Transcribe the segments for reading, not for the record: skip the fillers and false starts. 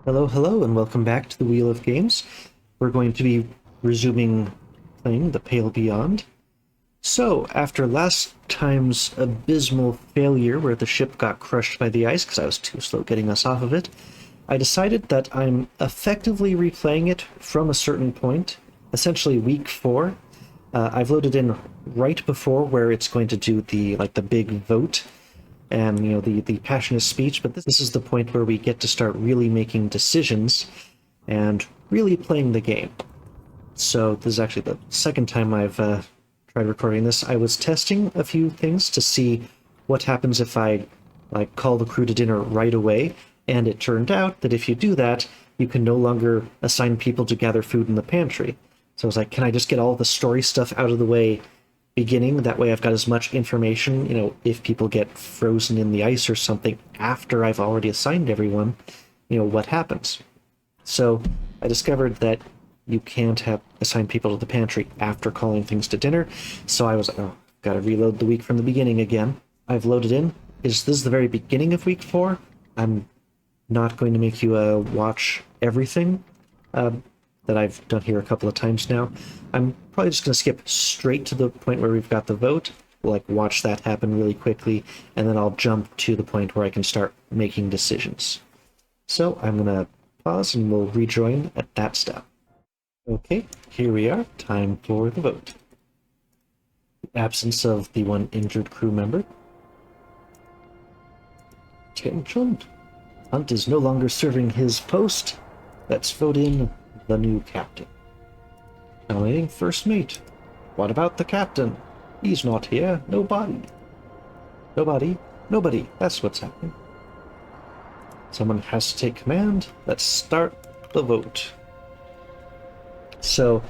Hello, hello, and welcome back to the Wheel of Games. We're going to be resuming playing The Pale Beyond. So, after last time's abysmal failure where the ship got crushed by the ice because I was too slow getting us off of it, I decided that I'm effectively replaying it from a certain point, essentially week 4. I've loaded in right before where it's going to do the big vote and the passionate speech, but this is the point where we get to start really making decisions and really playing the game. So this is actually the second time I've tried recording this. I was testing a few things to see what happens if I call the crew to dinner right away, and it turned out that if you do that, you can no longer assign people to gather food in the pantry. So I was like, can I just get all the story stuff out of the way beginning? That way I've got as much information, if people get frozen in the ice or something after I've already assigned everyone, what happens. So I discovered that you can't have assign people to the pantry after calling things to dinner. So I was like, oh, gotta reload the week from the beginning again. I've loaded in. This is the very beginning of week 4. I'm not going to make you watch everything that I've done here a couple of times now. I'm probably just going to skip straight to the point where we've got the vote, watch that happen really quickly, and then I'll jump to the point where I can start making decisions. So I'm going to pause and we'll rejoin at that step. Okay, here we are. Time for the vote. Absence of the one injured crew member. Attention. Hunt is no longer serving his post. Let's vote in the new captain. Nominating first mate. What about the captain? He's not here. Nobody. Nobody. That's what's happening. Someone has to take command. Let's start the vote. So,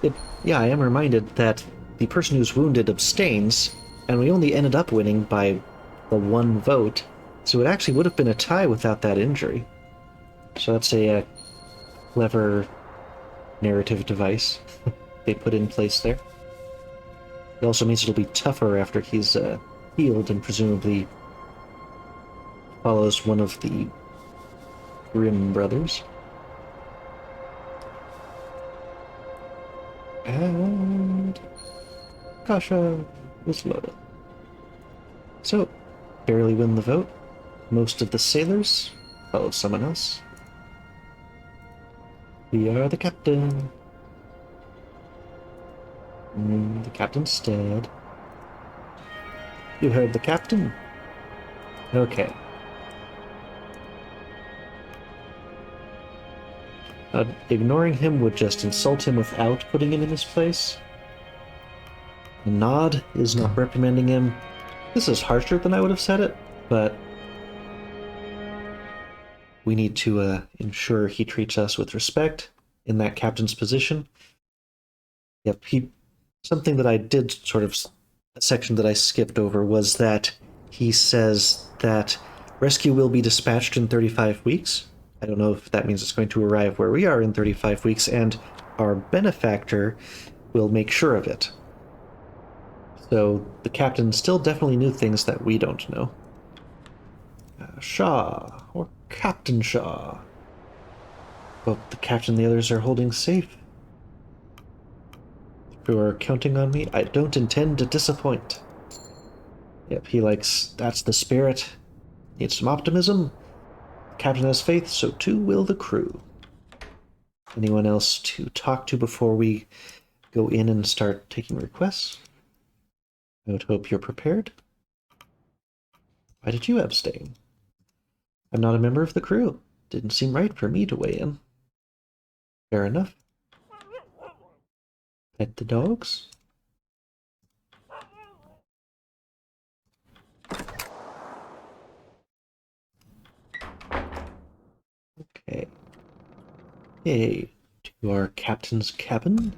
I am reminded that the person who's wounded abstains, and we only ended up winning by the one vote, so it actually would have been a tie without that injury. So that's a clever narrative device they put in place there. It also means it'll be tougher after he's healed and presumably follows one of the Grimm brothers. And Kasha was loaded. So, barely win the vote. Most of the sailors follow someone else. We are the captain. The captain's dead. You heard the captain? Okay. Ignoring him would just insult him without putting him in his place. A nod is not reprimanding him. This is harsher than I would have said it, but we need to ensure he treats us with respect in that captain's position. Yep, something that I did a section that I skipped over was that he says that rescue will be dispatched in 35 weeks. I don't know if that means it's going to arrive where we are in 35 weeks, and our benefactor will make sure of it. So the captain still definitely knew things that we don't know. Shaw, or Captain Shaw. Both the captain and the others are holding safe. If you are counting on me, I don't intend to disappoint. Yep, that's the spirit. Needs some optimism. The captain has faith, so too will the crew. Anyone else to talk to before we go in and start taking requests? I would hope you're prepared. Why did you abstain? I'm not a member of the crew. Didn't seem right for me to weigh in. Fair enough. Pet the dogs? Okay. Hey, to our captain's cabin.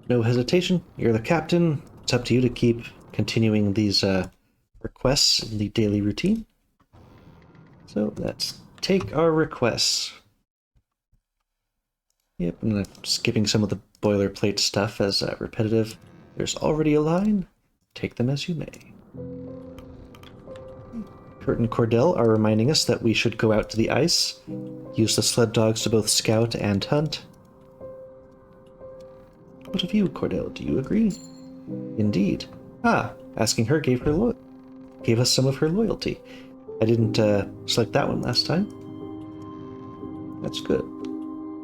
No hesitation. You're the captain. It's up to you to keep continuing these requests in the daily routine. So let's take our requests. Yep, I'm skipping some of the boilerplate stuff as repetitive. There's already a line. Take them as you may. Kurt and Cordell are reminding us that we should go out to the ice, use the sled dogs to both scout and hunt. What of you, Cordell? Do you agree? Indeed. Ah, asking her gave us some of her loyalty. I didn't select that one last time. That's good.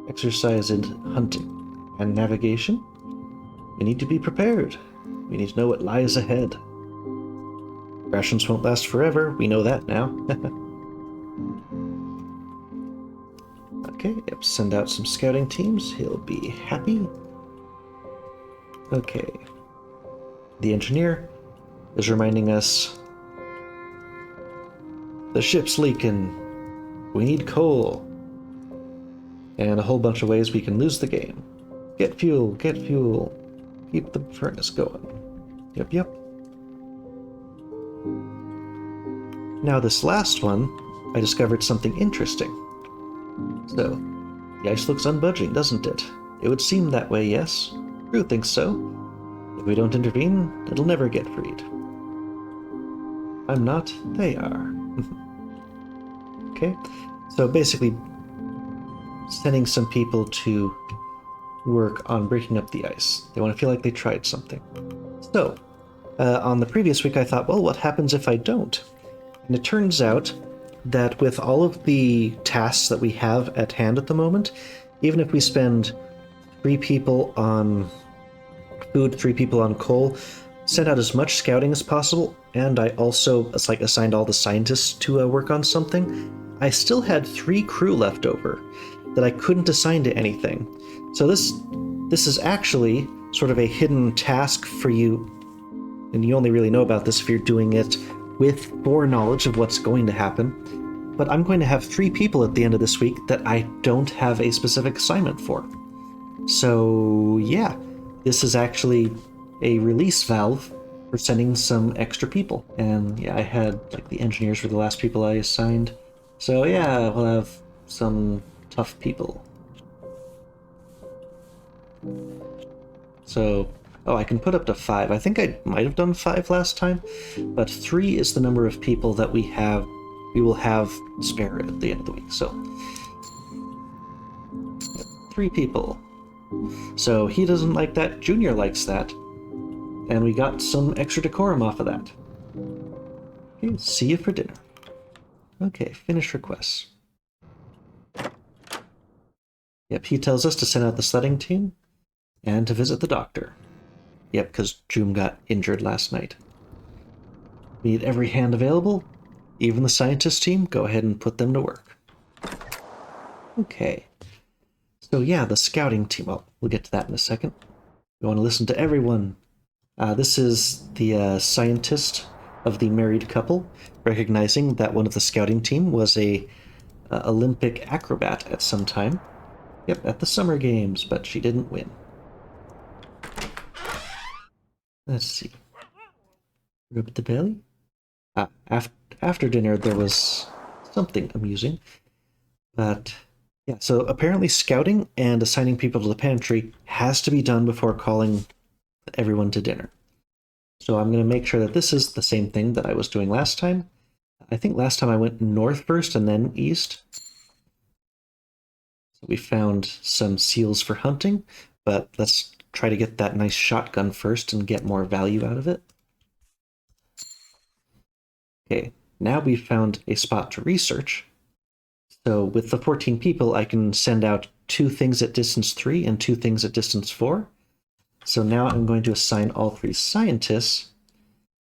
Exercise in hunting and navigation. We need to be prepared. We need to know what lies ahead. Rations won't last forever, we know that now. Okay, yep, send out some scouting teams, he'll be happy. Okay. The engineer is reminding us the ship's leaking. We need coal. And a whole bunch of ways we can lose the game. Get fuel, get fuel. Keep the furnace going. Yep, yep. Now this last one, I discovered something interesting. So, the ice looks unbudging, doesn't it? It would seem that way, yes. Crew thinks so. If we don't intervene, it'll never get freed. I'm not, they are. Okay, so basically sending some people to work on breaking up the ice. They want to feel like they tried something. So, on the previous week I thought, well, what happens if I don't? And it turns out that with all of the tasks that we have at hand at the moment, even if we spend 3 people on food, 3 people on coal, send out as much scouting as possible, and I also assigned all the scientists to work on something, I still had 3 crew left over that I couldn't assign to anything. So this is actually sort of a hidden task for you, and you only really know about this if you're doing it with foreknowledge of what's going to happen. But I'm going to have 3 people at the end of this week that I don't have a specific assignment for. So yeah, this is actually a release valve for sending some extra people. And yeah, I had the engineers were the last people I assigned. So yeah, we'll have some tough people. So, I can put up to 5. I think I might have done 5 last time, but 3 is the number of people that we will have spare at the end of the week. So, 3 people. So he doesn't like that, Junior likes that, and we got some extra decorum off of that. Okay, see you for dinner. Okay, finish requests. Yep, he tells us to send out the sledding team and to visit the doctor. Yep, because Joom got injured last night. We need every hand available. Even the scientist team, go ahead and put them to work. Okay. So yeah, the scouting team. Well, we'll get to that in a second. We want to listen to everyone. This is the scientist of the married couple, recognizing that one of the scouting team was a Olympic acrobat at some time. Yep, at the Summer Games, but she didn't win. Let's see. Rub the belly? After dinner, there was something amusing. But, yeah, so apparently scouting and assigning people to the pantry has to be done before calling everyone to dinner. So I'm going to make sure that this is the same thing that I was doing last time. I think last time I went north first and then east. So we found some seals for hunting, but let's try to get that nice shotgun first and get more value out of it. Okay, now we've found a spot to research. So with the 14 people, I can send out 2 things at distance 3 and 2 things at distance 4. So now I'm going to assign all 3 scientists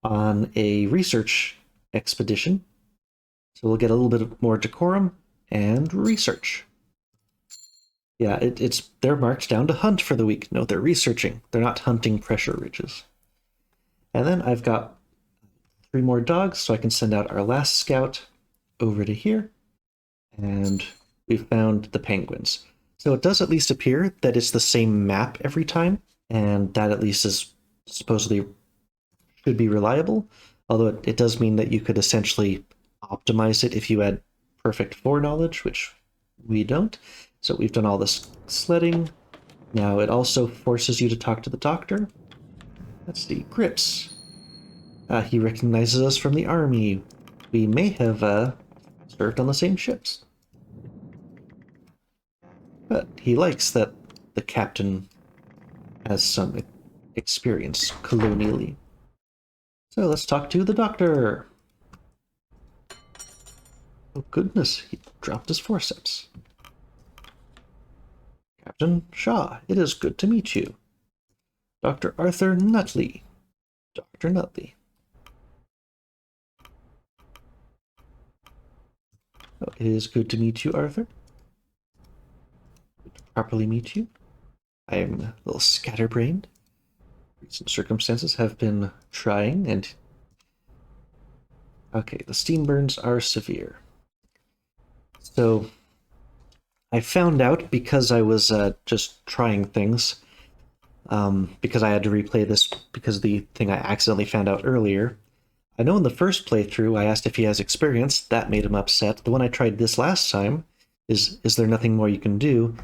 on a research expedition. So we'll get a little bit more decorum and research. Yeah, they're marked down to hunt for the week. No, they're researching. They're not hunting pressure ridges. And then I've got 3 more dogs, so I can send out our last scout over to here. And we've found the penguins. So it does at least appear that it's the same map every time, and that at least is supposedly should be reliable, although it does mean that you could essentially optimize it if you had perfect foreknowledge, which we don't. So we've done all this sledding. Now it also forces you to talk to the doctor. Let's see, Grips. He recognizes us from the army. we may have served on the same ships. But he likes that the captain has some experience colonially. So let's talk to the doctor. Oh goodness, he dropped his forceps. Captain Shaw, it is good to meet you. Dr. Arthur Nutley. Dr. Nutley. Oh, it is good to meet you, Arthur. Good to properly meet you. I am a little scatterbrained. Recent circumstances have been trying, and... Okay, the steam burns are severe. So, I found out because I was just trying things, because I had to replay this because of the thing I accidentally found out earlier. I know in the first playthrough I asked if he has experience. That made him upset. The one I tried this last time is there nothing more you can do?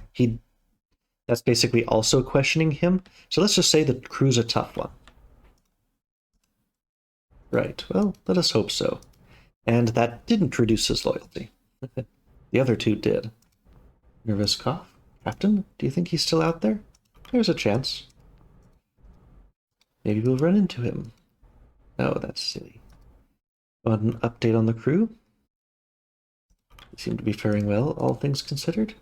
That's basically also questioning him. So let's just say the crew's a tough one. Right, well, let us hope so. And that didn't reduce his loyalty. The other two did. Nervous cough? Captain, do you think he's still out there? There's a chance. Maybe we'll run into him. Oh, that's silly. Want an update on the crew? They seem to be faring well, all things considered.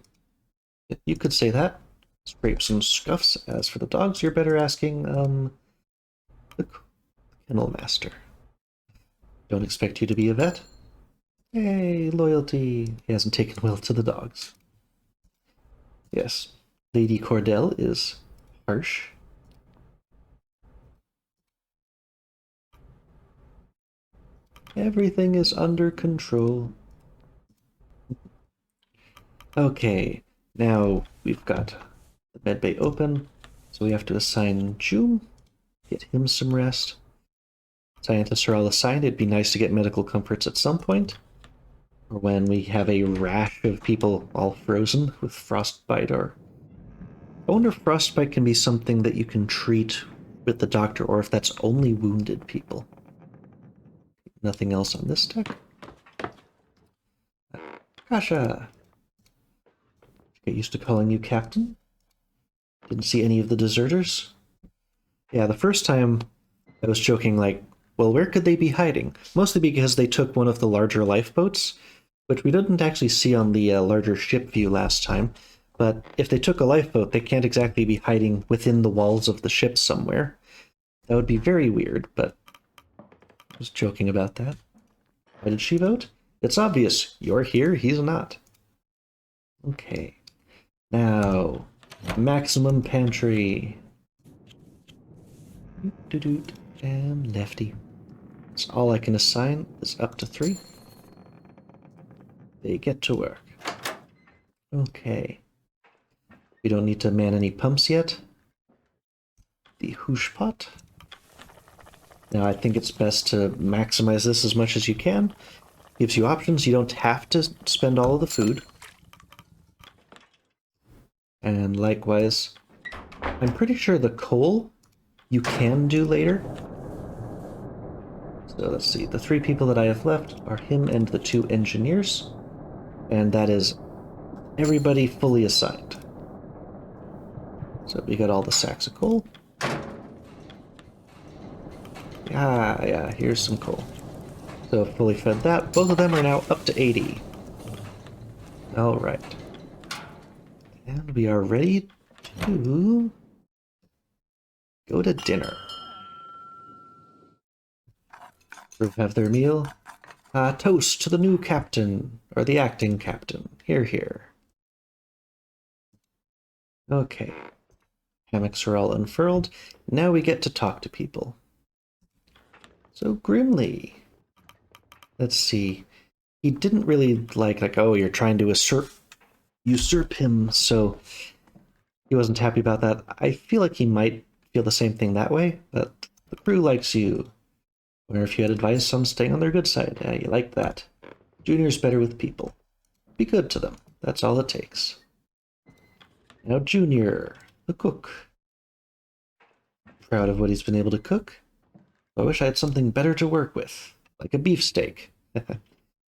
You could say that. Scrape some scuffs. As for the dogs, you're better asking, the kennel master. Don't expect you to be a vet. Hey, loyalty. He hasn't taken well to the dogs. Yes, Lady Cordell is harsh. Everything is under control. Okay, now we've got the medbay open, so we have to assign June, get him some rest. Scientists are all assigned. It'd be nice to get medical comforts at some point, or when we have a rash of people all frozen with frostbite. Or I wonder if frostbite can be something that you can treat with the doctor, or if that's only wounded people. Nothing else on this deck. Kasha! Get used to calling you Captain. Didn't see any of the deserters. Yeah, the first time I was joking like, well, where could they be hiding? Mostly because they took one of the larger lifeboats, which we didn't actually see on the larger ship view last time. But if they took a lifeboat, they can't exactly be hiding within the walls of the ship somewhere. That would be very weird, but I was joking about that. Why did she vote? It's obvious. You're here, he's not. Okay. Now, maximum pantry. Doot, and lefty. That's all I can assign is up to 3. They get to work. Okay. We don't need to man any pumps yet. The hoosh pot. Now I think it's best to maximize this as much as you can. Gives you options. You don't have to spend all of the food. And likewise, I'm pretty sure the coal you can do later. So let's see, the 3 people that I have left are him and the 2 engineers. And that is everybody fully assigned. So we got all the sacks of coal. Yeah, here's some coal. So fully fed that. Both of them are now up to 80. Alright. And we are ready to go to dinner. Crew have their meal. Toast to the new captain, or the acting captain. Hear, hear. Okay. Hammocks are all unfurled. Now we get to talk to people. So Grimly. Let's see. He didn't really like, oh, you're trying to usurp him, so he wasn't happy about that. I feel like he might feel the same thing that way, but the crew likes you. Wonder if you had advice on staying on their good side. Yeah, you like that. Junior's better with people. Be good to them. That's all it takes. Now Junior, the cook. Proud of what he's been able to cook. I wish I had something better to work with, like a beefsteak.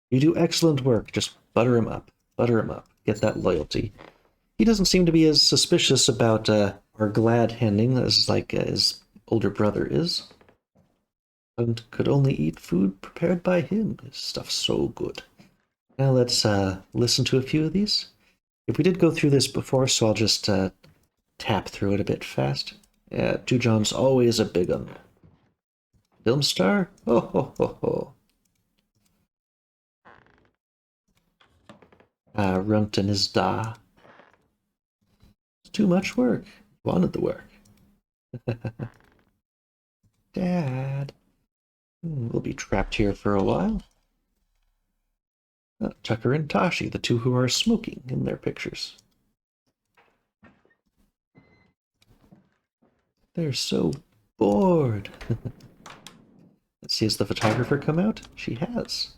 You do excellent work. Just butter him up. Butter him up. Get that loyalty. He doesn't seem to be as suspicious about our glad handing as his older brother is. And could only eat food prepared by him. His stuff's so good. Now let's listen to a few of these. If we did go through this before, so I'll just tap through it a bit fast. Yeah, Two John's always a big one. Film star? Ho ho ho ho. Rumpton is da. It's too much work. Wanted the work. Dad. We'll be trapped here for a while. Tucker and Tashi, the two who are smoking in their pictures. They're so bored. Let's see, has the photographer come out? She has.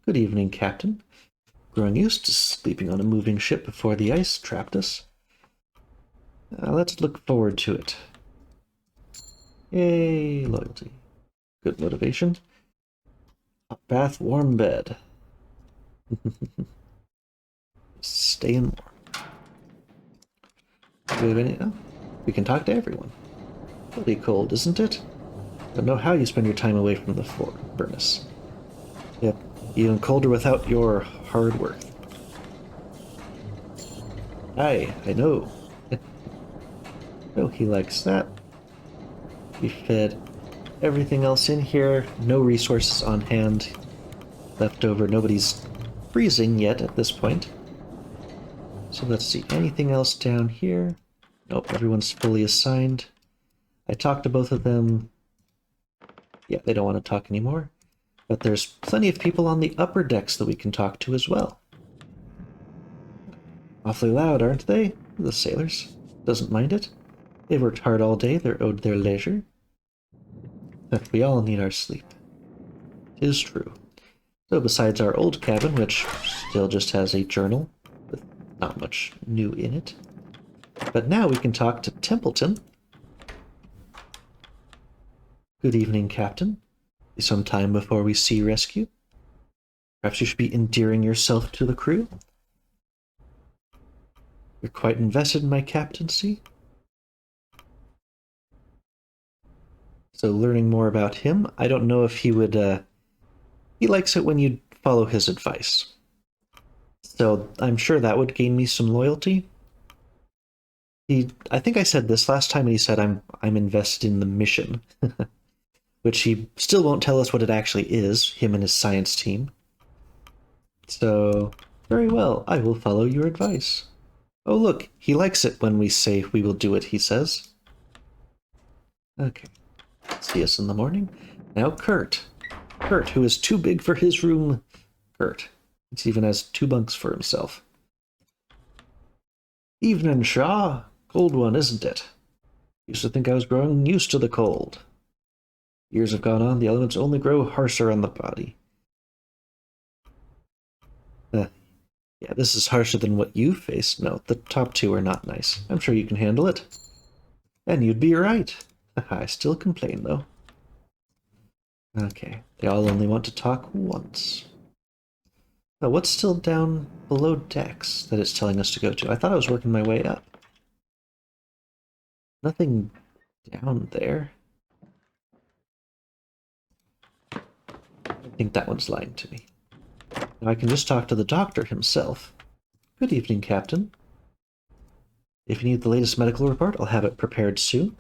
Good evening, Captain. Growing used to sleeping on a moving ship before the ice trapped us. Let's look forward to it. Yay, loyalty. Good motivation. Hot bath, warm bed. Staying warm. Do we have any? Oh, we can talk to everyone. Pretty cold, isn't it? Don't know how you spend your time away from the furnace. Yep, even colder without your hard work. Aye, I know. Oh, he likes that. We fed everything else in here. No resources on hand left over. Nobody's freezing yet at this point. So let's see. Anything else down here? Nope, everyone's fully assigned. I talked to both of them. Yeah, they don't want to talk anymore. But there's plenty of people on the upper decks that we can talk to as well. Awfully loud, aren't they? The sailors. Doesn't mind it. They've worked hard all day. They're owed their leisure. We all need our sleep. It is true. So besides our old cabin, which still just has a journal with not much new in it, but now we can talk to Templeton. Good evening, Captain. Be some time before we sea rescue. Perhaps you should be endearing yourself to the crew. You're quite invested in my captaincy. So learning more about him, I don't know if he would, he likes it when you follow his advice. So I'm sure that would gain me some loyalty. I think I said this last time, and he said I'm invested in the mission, which he still won't tell us what it actually is, him and his science team. So, very well, I will follow your advice. Oh look, he likes it when we say we will do it, he says. Okay. See us in the morning. Now Kurt. Kurt, who is too big for his room. Kurt. He even has 2 bunks for himself. Evening, Shaw. Cold one, isn't it? Used to think I was growing used to the cold. Years have gone on, the elements only grow harsher on the body. Yeah, this is harsher than what you face. No, the top 2 are not nice. I'm sure you can handle it. And you'd be right. I still complain, though. Okay, they all only want to talk once. Now, what's still down below decks that it's telling us to go to? I thought I was working my way up. Nothing down there. I think that one's lying to me. Now I can just talk to the doctor himself. Good evening, Captain. If you need the latest medical report, I'll have it prepared soon.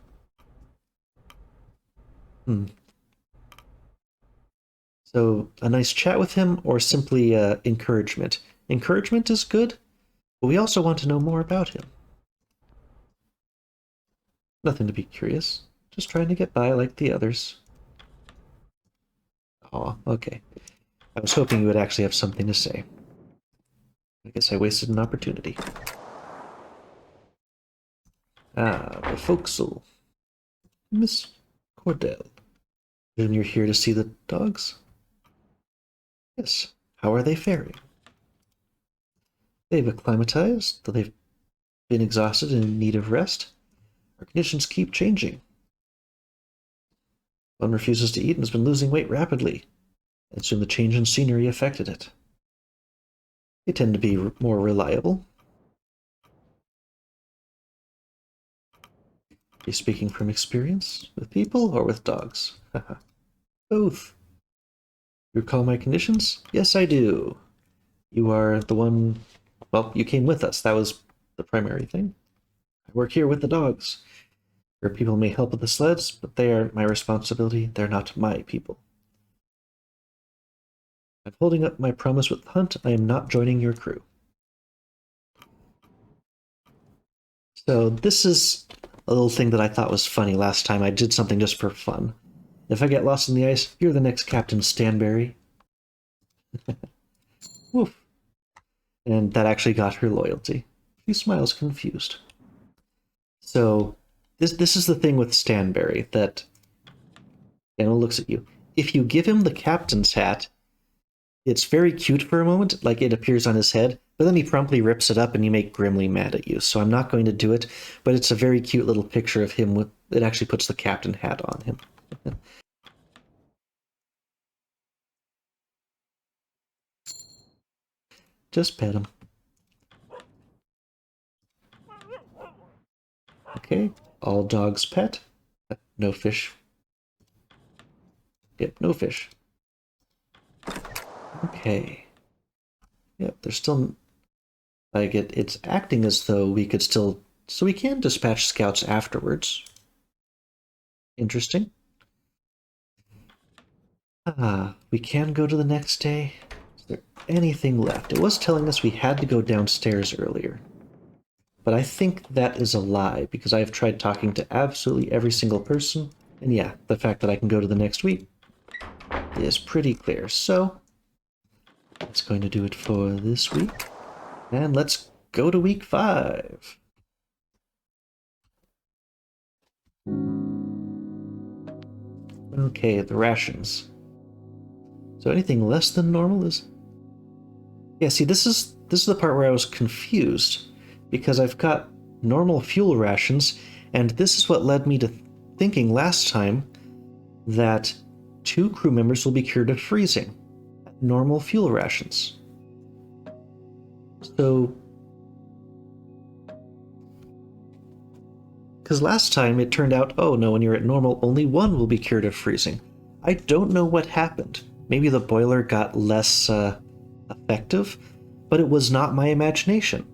So, a nice chat with him, or simply encouragement? Encouragement is good, but we also want to know more about him. Nothing to be curious. Just trying to get by like the others. Aw, okay. I was hoping you would actually have something to say. I guess I wasted an opportunity. The forecastle. Miss Cordell. Then you're here to see the dogs? Yes. How are they faring? They've acclimatized, though they've been exhausted and in need of rest. Our conditions keep changing. One refuses to eat and has been losing weight rapidly. I assume the change in scenery affected it. They tend to be more reliable. Are you speaking from experience? With people or with dogs? Both. You recall my conditions? Yes, I do. You are the one... Well, you came with us. That was the primary thing. I work here with the dogs. Your people may help with the sleds, but they are my responsibility. They're not my people. I'm holding up my promise with the hunt. I am not joining your crew. So this is a little thing that I thought was funny last time. I did something just for fun. If I get lost in the ice, you're the next Captain Stanberry. Woof. And that actually got her loyalty. She smiles confused. So this is the thing with Stanberry, that Daniel looks at you. If you give him the captain's hat, it's very cute for a moment, like it appears on his head, but then he promptly rips it up and you make Grimly mad at you. So I'm not going to do it, but it's a very cute little picture of him. It actually puts the captain hat on him. Just pet him. Okay, all dogs pet. No fish. Yep, no fish. Okay. Yep, there's still... Like, it's acting as though we could still... So we can dispatch scouts afterwards. Interesting. We can go to the next day. Is there anything left? It was telling us we had to go downstairs earlier. But I think that is a lie, because I have tried talking to absolutely every single person, and yeah, the fact that I can go to the next week is pretty clear. So, that's going to do it for this week. And let's go to week 5. Okay, the rations. So anything less than normal is... Yeah, see, this is the part where I was confused, because I've got normal fuel rations, and this is what led me to thinking last time that 2 crew members will be cured of freezing at normal fuel rations. So... Because last time it turned out, oh no, when you're at normal, only 1 will be cured of freezing. I don't know what happened. Maybe the boiler got less effective, but it was not my imagination.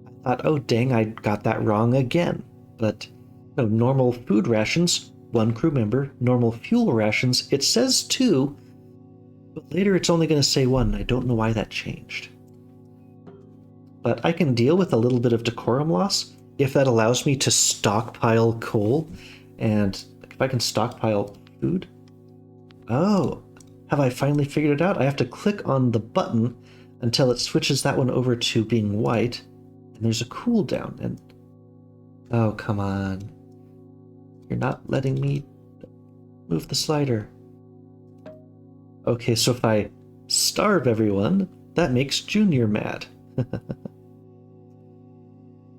I thought, oh dang, I got that wrong again. But no, normal food rations, 1 crew member. Normal fuel rations, it says 2, but later it's only going to say 1. I don't know why that changed. But I can deal with a little bit of decorum loss if that allows me to stockpile coal, and if I can stockpile food. Oh, have I finally figured it out? I have to click on the button until it switches that one over to being white, and there's a cooldown, and... Oh, come on. You're not letting me move the slider. Okay, so if I starve everyone, that makes Junior mad.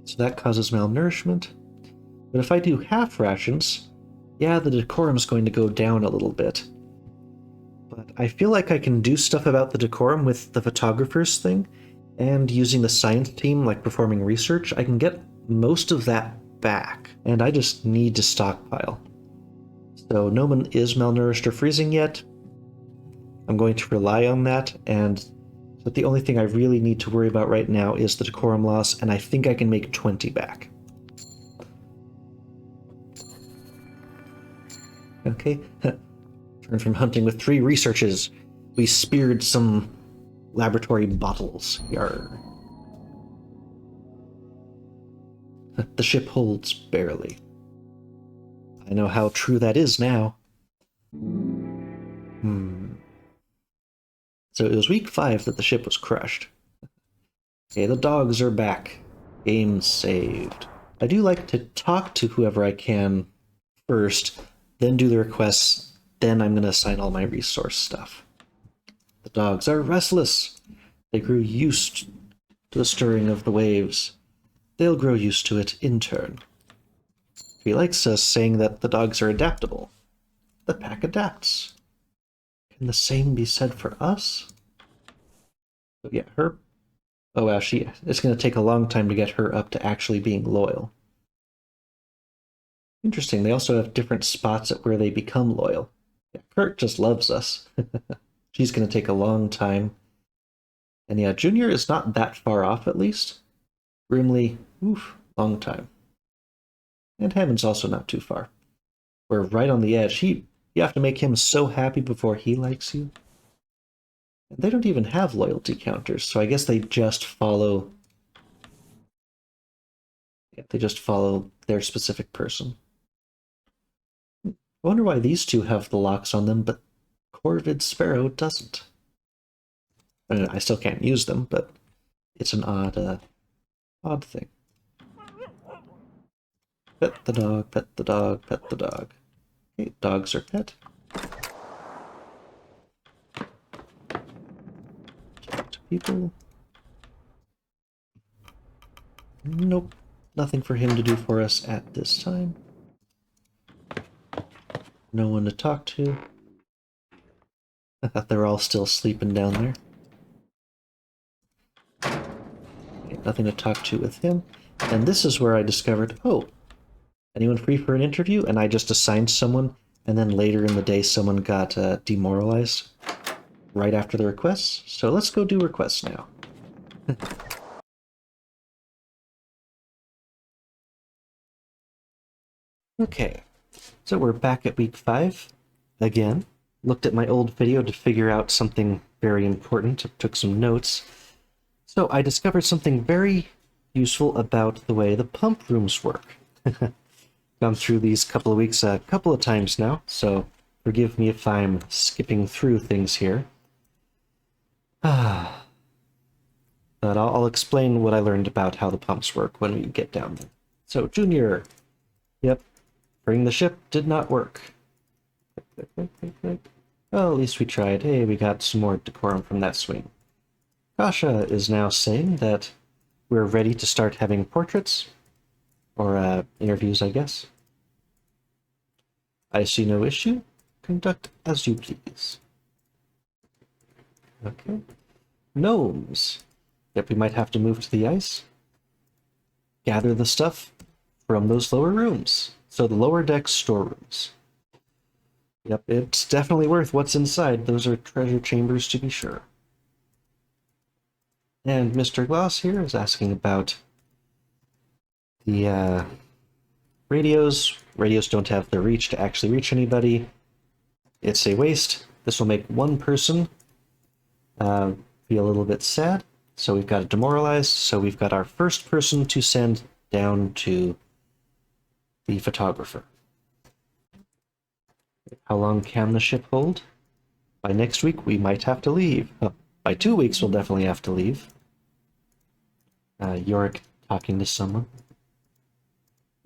So that causes malnourishment. But if I do half rations, yeah, the decorum's going to go down a little bit. But I feel like I can do stuff about the decorum with the photographer's thing, and using the science team, like performing research, I can get most of that back, and I just need to stockpile. So no one is malnourished or freezing yet. I'm going to rely on that, but the only thing I really need to worry about right now is the decorum loss, and I think I can make 20 back. Okay. Turn from hunting with 3 researches. We speared some laboratory bottles. Yarr. The ship holds barely. I know how true that is now. So it was week 5 that the ship was crushed. Okay, the dogs are back. Game saved. I do like to talk to whoever I can first, then do the requests, then I'm going to assign all my resource stuff. The dogs are restless. They grew used to the stirring of the waves. They'll grow used to it in turn. He likes us saying that the dogs are adaptable. The pack adapts. Can the same be said for us? So yeah, her... Oh wow, it's going to take a long time to get her up to actually being loyal. Interesting, they also have different spots at where they become loyal. Yeah, Kurt just loves us. She's going to take a long time. And yeah, Junior is not that far off, at least. Brimley, oof, long time. And Hammond's also not too far. We're right on the edge. You have to make him so happy before he likes you. And they don't even have loyalty counters, so I guess they just follow... Yeah, they just follow their specific person. I wonder why these two have the locks on them, but Corvid Sparrow doesn't. I mean, I still can't use them, but it's an odd thing. Pet the dog, pet the dog, pet the dog. Okay, dogs are pet. Talk to people. Nope. Nothing for him to do for us at this time. No one to talk to. I thought they were all still sleeping down there. Okay, nothing to talk to with him. And this is where I discovered, oh, anyone free for an interview? And I just assigned someone, and then later in the day someone got demoralized right after the requests. So let's go do requests now. Okay, so we're back at week 5 again. Looked at my old video to figure out something very important, took some notes. So I discovered something very useful about the way the pump rooms work. Gone through these couple of weeks a couple of times now, so forgive me if I'm skipping through things here. But I'll explain what I learned about how the pumps work when we get down there. So, Junior. Yep. Bring the ship did not work. Well, at least we tried. Hey, we got some more decorum from that swing. Kasha is now saying that we're ready to start having portraits. Or, interviews, I guess. I see no issue. Conduct as you please. Okay. Gnomes. Yep, we might have to move to the ice. Gather the stuff from those lower rooms. So the lower deck storerooms. Yep, it's definitely worth what's inside. Those are treasure chambers to be sure. And Mr. Gloss here is asking about the radios. Radios don't have the reach to actually reach anybody. It's a waste. This will make one person feel a little bit sad. So we've got it demoralized. So we've got our first person to send down to the photographer. How long can the ship hold? By next week, we might have to leave. By 2 weeks, we'll definitely have to leave. Yorick talking to someone.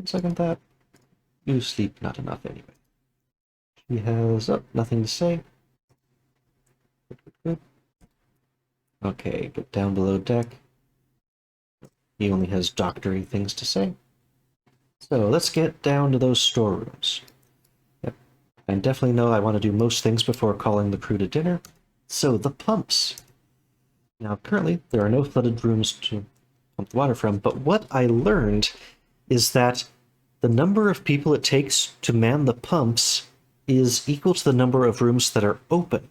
Second that. You sleep not enough anyway. She has nothing to say. Good. Okay, get down below deck. He only has doctory things to say. So let's get down to those storerooms. Yep. I definitely know I want to do most things before calling the crew to dinner. So the pumps. Now currently there are no flooded rooms to pump the water from, but what I learned is that the number of people it takes to man the pumps is equal to the number of rooms that are open.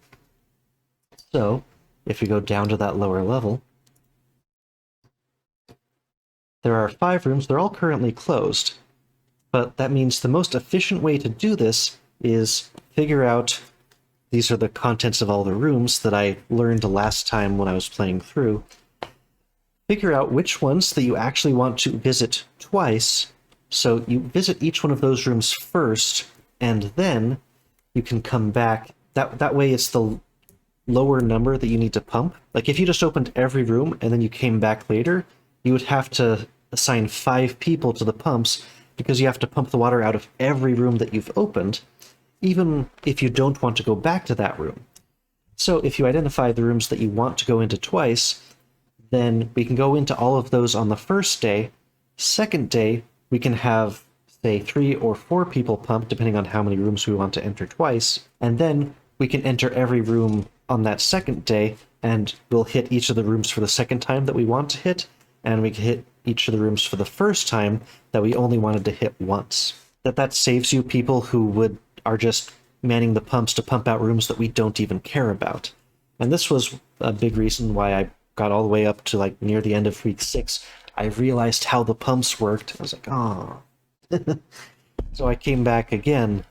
So if we go down to that lower level, there are 5 rooms. They're all currently closed, but that means the most efficient way to do this is figure out, these are the contents of all the rooms that I learned last time when I was playing through, figure out which ones that you actually want to visit twice. So you visit each one of those rooms first, and then you can come back. That way it's the lower number that you need to pump. Like if you just opened every room and then you came back later, you would have to assign 5 people to the pumps because you have to pump the water out of every room that you've opened, even if you don't want to go back to that room. So if you identify the rooms that you want to go into twice, then we can go into all of those on the first day. Second day, we can have, say, 3 or 4 people pump, depending on how many rooms we want to enter twice. And then we can enter every room on that second day, and we'll hit each of the rooms for the second time that we want to hit, and we can hit each of the rooms for the first time that we only wanted to hit once. That saves you people who are just manning the pumps to pump out rooms that we don't even care about. And this was a big reason why I got all the way up to like near the end of week 6. I realized how the pumps worked. I was like, oh. So I came back again.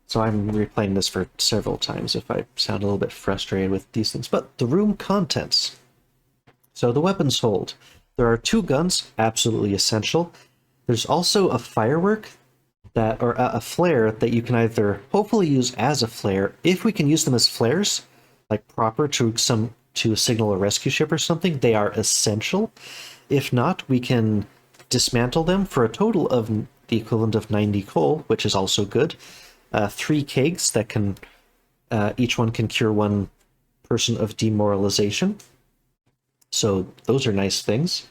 So I'm replaying this for several times if I sound a little bit frustrated with these things. But the room contents. So the weapons hold. There are 2 guns, absolutely essential. There's also a firework or a flare that you can either hopefully use as a flare. If we can use them as flares, like proper to signal a rescue ship or something, they are essential. If not, we can dismantle them for a total of the equivalent of 90 coal, which is also good. 3 kegs that can each one can cure 1 person of demoralization. So those are nice things.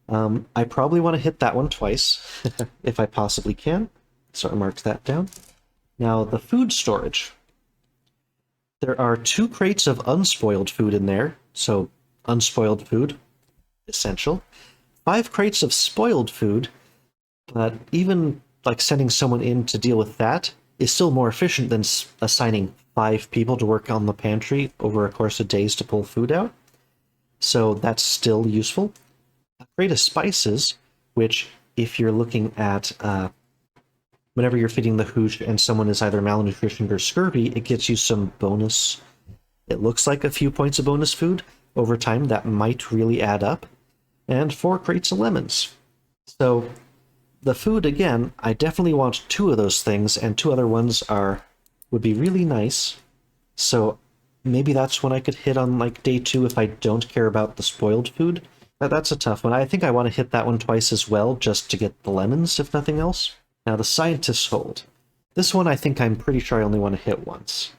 I probably want to hit that one twice, if I possibly can. So I marked that down. Now, the food storage. There are 2 crates of unspoiled food in there, so unspoiled food, essential. 5 crates of spoiled food, but even like sending someone in to deal with that is still more efficient than assigning 5 people to work on the pantry over a course of days to pull food out. So that's still useful. A crate of spices, which if you're looking at whenever you're feeding the hooch and someone is either malnutritioned or scurvy, it gets you some bonus. It looks like a few points of bonus food. Over time, that might really add up. And 4 crates of lemons. So the food, again, I definitely want 2 of those things, and 2 other ones would be really nice. So maybe that's when I could hit on like day 2 if I don't care about the spoiled food. That's a tough one. I think I want to hit that one twice as well, just to get the lemons, if nothing else. Now, the scientist's hold. This one I think I'm pretty sure I only want to hit once.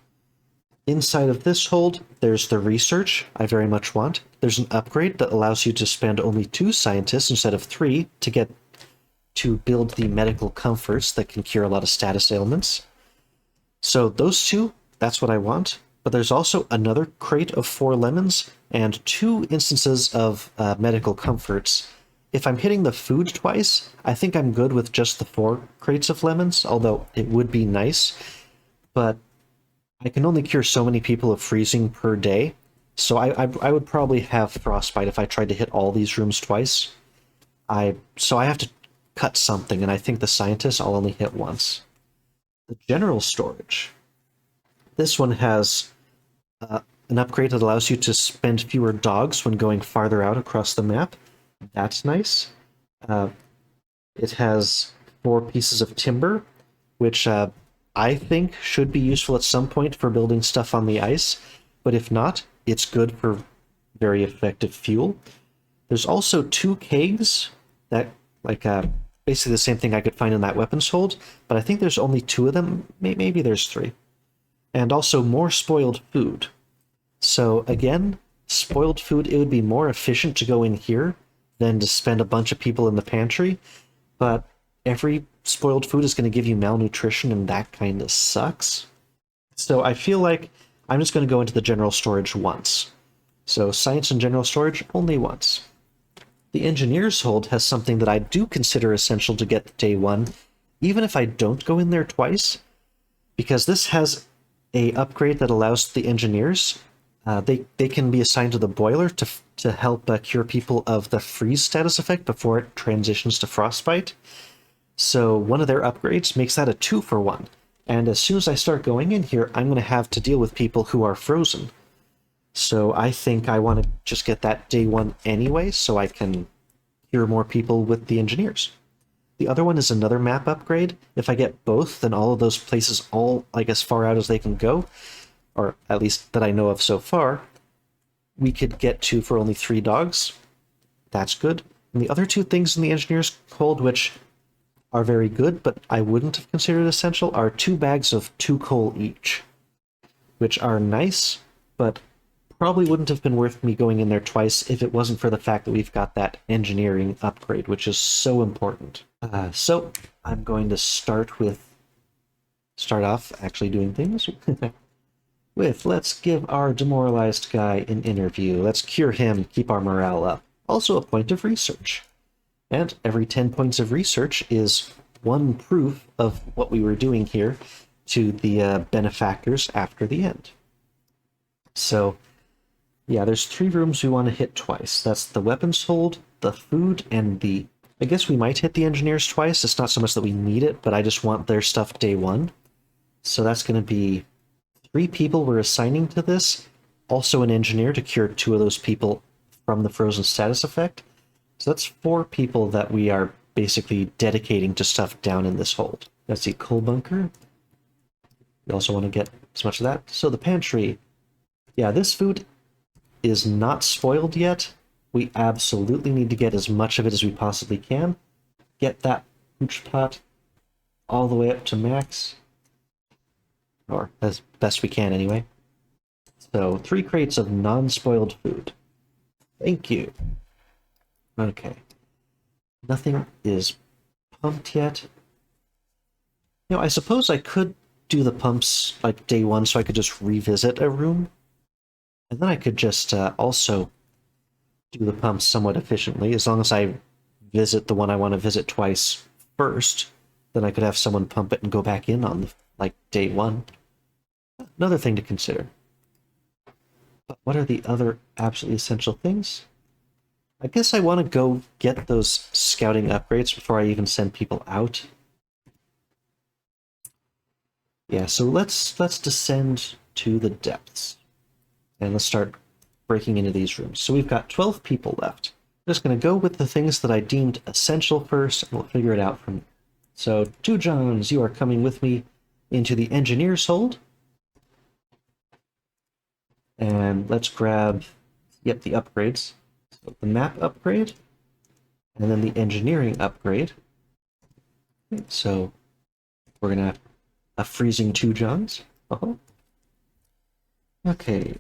Inside of this hold, there's the research I very much want. There's an upgrade that allows you to spend only 2 scientists instead of 3 to build the medical comforts that can cure a lot of status ailments. So those 2, that's what I want. But there's also another crate of 4 lemons and 2 instances of medical comforts. If I'm hitting the food twice, I think I'm good with just the 4 crates of lemons, although it would be nice. But I can only cure so many people of freezing per day, so I would probably have frostbite if I tried to hit all these rooms twice. So I have to cut something, and I think the scientist I'll only hit once. The general storage. This one has an upgrade that allows you to spend fewer dogs when going farther out across the map. That's nice. It has 4 pieces of timber, which I think should be useful at some point for building stuff on the ice, but if not, it's good for very effective fuel. There's also 2 kegs that, basically the same thing I could find in that weapons hold, but I think there's only 2 of them. Maybe there's 3. And also more spoiled food. So again, spoiled food, it would be more efficient to go in here than to spend a bunch of people in the pantry, but every spoiled food is going to give you malnutrition, and that kind of sucks. So I feel like I'm just going to go into the general storage once. So science and general storage, only once. The engineer's hold has something that I do consider essential to get day 1, even if I don't go in there twice, because this has a upgrade that allows the engineers, they can be assigned to the boiler to help cure people of the freeze status effect before it transitions to frostbite. So one of their upgrades makes that a 2-for-1. And as soon as I start going in here, I'm going to have to deal with people who are frozen. So I think I want to just get that day 1 anyway, so I can cure more people with the engineers. The other one is another map upgrade. If I get both, then all of those places, all like as far out as they can go, or at least that I know of so far, we could get to for only 3 dogs. That's good. And the other 2 things in the engineer's hold, which are very good, but I wouldn't have considered essential, are 2 bags of 2 coal each, which are nice, but probably wouldn't have been worth me going in there twice if it wasn't for the fact that we've got that engineering upgrade, which is so important. So I'm going to start off actually doing things. with let's give our demoralized guy an interview. Let's cure him, keep our morale up. Also a point of research. And every 10 points of research is one proof of what we were doing here to the benefactors after the end. So, yeah, there's 3 rooms we want to hit twice. That's the weapons hold, the food, and the... I guess we might hit the engineers twice. It's not so much that we need it, but I just want their stuff day 1. So that's going to be 3 people we're assigning to this. Also an engineer to cure 2 of those people from the frozen status effect. So that's 4 people that we are basically dedicating to stuff down in this hold. Let's see, coal bunker. We also want to get as much of that. So the pantry. Yeah, this food is not spoiled yet. We absolutely need to get as much of it as we possibly can. Get that hooch pot all the way up to max. Or as best we can anyway. So 3 crates of non-spoiled food. Thank you. Okay. Nothing is pumped yet. You know, I suppose I could do the pumps like day 1 so I could just revisit a room. And then I could just also do the pumps somewhat efficiently. As long as I visit the one I want to visit twice first, then I could have someone pump it and go back in on like day 1. Another thing to consider. But what are the other absolutely essential things? I guess I want to go get those scouting upgrades before I even send people out. Yeah, so let's descend to the depths. And let's start breaking into these rooms. So we've got 12 people left. I'm just going to go with the things that I deemed essential first, and we'll figure it out from there. So, 2 Johns, you are coming with me into the engineer's hold. And let's grab, yep, the upgrades. So the map upgrade, and then the engineering upgrade. So we're going to have a freezing 2 Johns. Okay,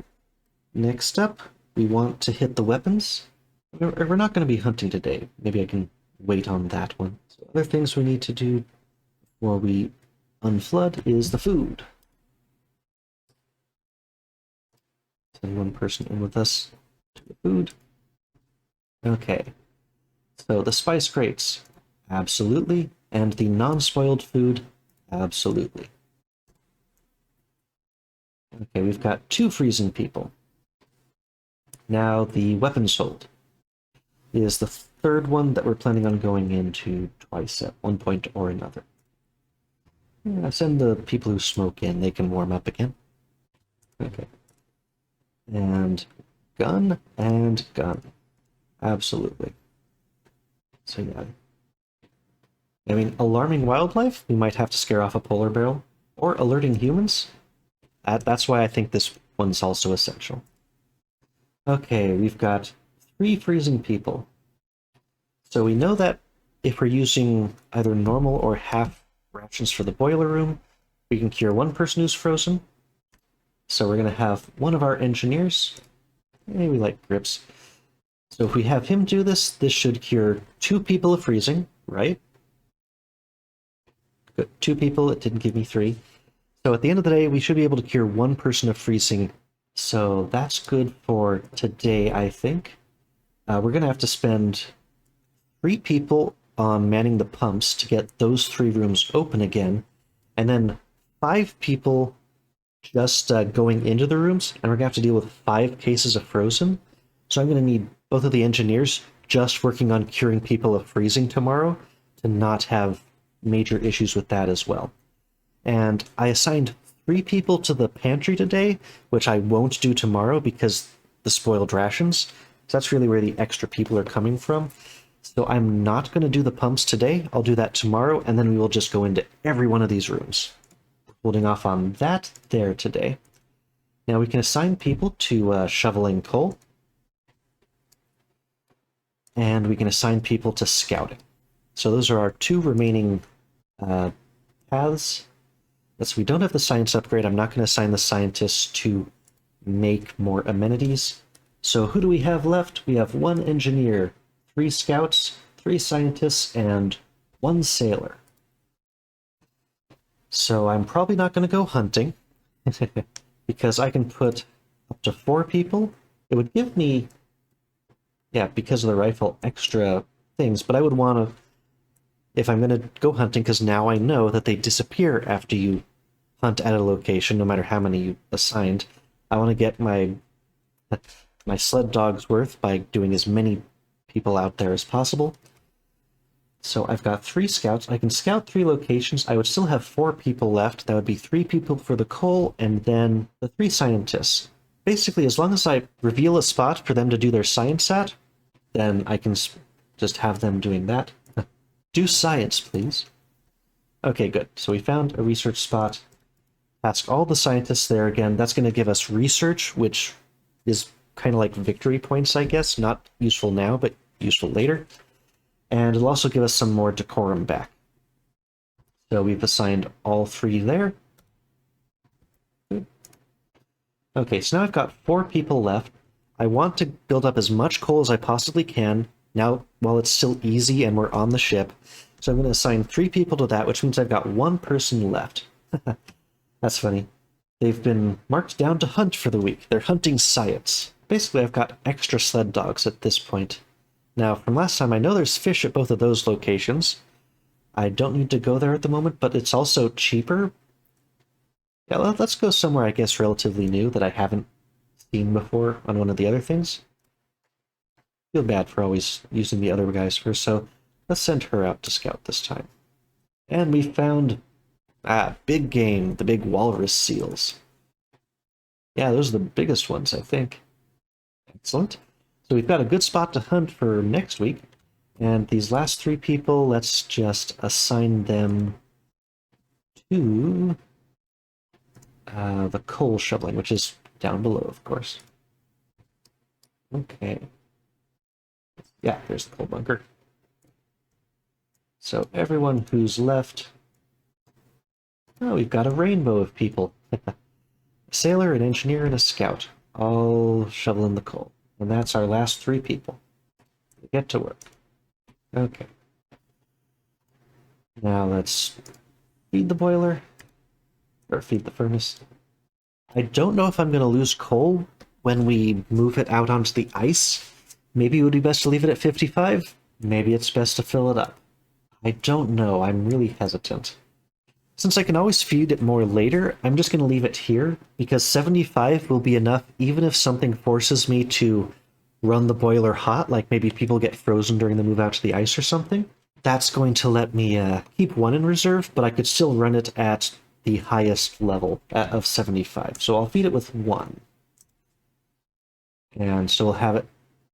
next up, we want to hit the weapons. We're not going to be hunting today. Maybe I can wait on that one. So other things we need to do before we unflood is the food. Send 1 person in with us to the food. Okay, so the spice crates, absolutely, and the non-spoiled food, absolutely. Okay, we've got 2 freezing people. Now the weapons hold is the 3rd one that we're planning on going into twice at one point or another. Yeah, send the people who smoke in, they can warm up again. Okay. And gun and gun. Absolutely. So yeah. I mean, alarming wildlife, we might have to scare off a polar bear, or alerting humans. That's why I think this one's also essential. Okay, we've got 3 freezing people. So we know that if we're using either normal or half rations for the boiler room, we can cure 1 person who's frozen. So we're going to have one of our engineers. Maybe we like grips. So if we have him do this, this should cure 2 people of freezing, right? Good. 2 people, it didn't give me 3. So at the end of the day, we should be able to cure 1 person of freezing. So that's good for today, I think. We're going to have to spend 3 people on manning the pumps to get those 3 rooms open again, and then 5 people just going into the rooms, and we're going to have to deal with 5 cases of frozen. So I'm going to need both of the engineers just working on curing people of freezing tomorrow to not have major issues with that as well. And I assigned 3 people to the pantry today, which I won't do tomorrow because the spoiled rations. So that's really where the extra people are coming from. So I'm not going to do the pumps today. I'll do that tomorrow, and then we will just go into every one of these rooms. Holding off on that there today. Now we can assign people to shoveling coal. And we can assign people to scouting. So those are our 2 remaining paths. We don't have the science upgrade. I'm not going to assign the scientists to make more amenities. So who do we have left? We have 1 engineer, 3 scouts, 3 scientists, and 1 sailor. So I'm probably not going to go hunting. because I can put up to 4 people. It would give me, yeah, because of the rifle, extra things, but I would want to, if I'm going to go hunting, because now I know that they disappear after you hunt at a location, no matter how many you assigned, I want to get my sled dog's worth by doing as many people out there as possible. So I've got 3 scouts. I can scout 3 locations. I would still have 4 people left. That would be 3 people for the coal, and then the 3 scientists. Basically, as long as I reveal a spot for them to do their science at, then I can just have them doing that. Do science, please. Okay, good. So we found a research spot. Ask all the scientists there again. That's going to give us research, which is kind of like victory points, I guess. Not useful now, but useful later. And it'll also give us some more decorum back. So we've assigned all 3 there. Okay, so now I've got 4 people left. I want to build up as much coal as I possibly can, now while it's still easy and we're on the ship. So I'm going to assign 3 people to that, which means I've got 1 person left. That's funny. They've been marked down to hunt for the week. They're hunting science. Basically, I've got extra sled dogs at this point. Now, from last time, I know there's fish at both of those locations. I don't need to go there at the moment, but it's also cheaper. Yeah, let's go somewhere, I guess, relatively new that I haven't seen before on one of the other things. Feel bad for always using the other guys first, so let's send her out to scout this time. And we found, big game, the big walrus seals. Yeah, those are the biggest ones, I think. Excellent. So we've got a good spot to hunt for next week. And these last 3 people, let's just assign them to the coal shoveling, which is down below, of course. Okay. Yeah, there's the coal bunker. So everyone who's left... Oh, we've got a rainbow of people. A sailor, an engineer, and a scout, all shoveling the coal. And that's our last 3 people. Get to work. Okay. Now let's feed the boiler. Or feed the furnace. I don't know if I'm going to lose coal when we move it out onto the ice. Maybe it would be best to leave it at 55. Maybe it's best to fill it up. I don't know. I'm really hesitant. Since I can always feed it more later, I'm just going to leave it here, because 75 will be enough even if something forces me to run the boiler hot, like maybe people get frozen during the move out to the ice or something. That's going to let me keep 1 in reserve, but I could still run it at the highest level of 75. So I'll feed it with 1. And so we'll have it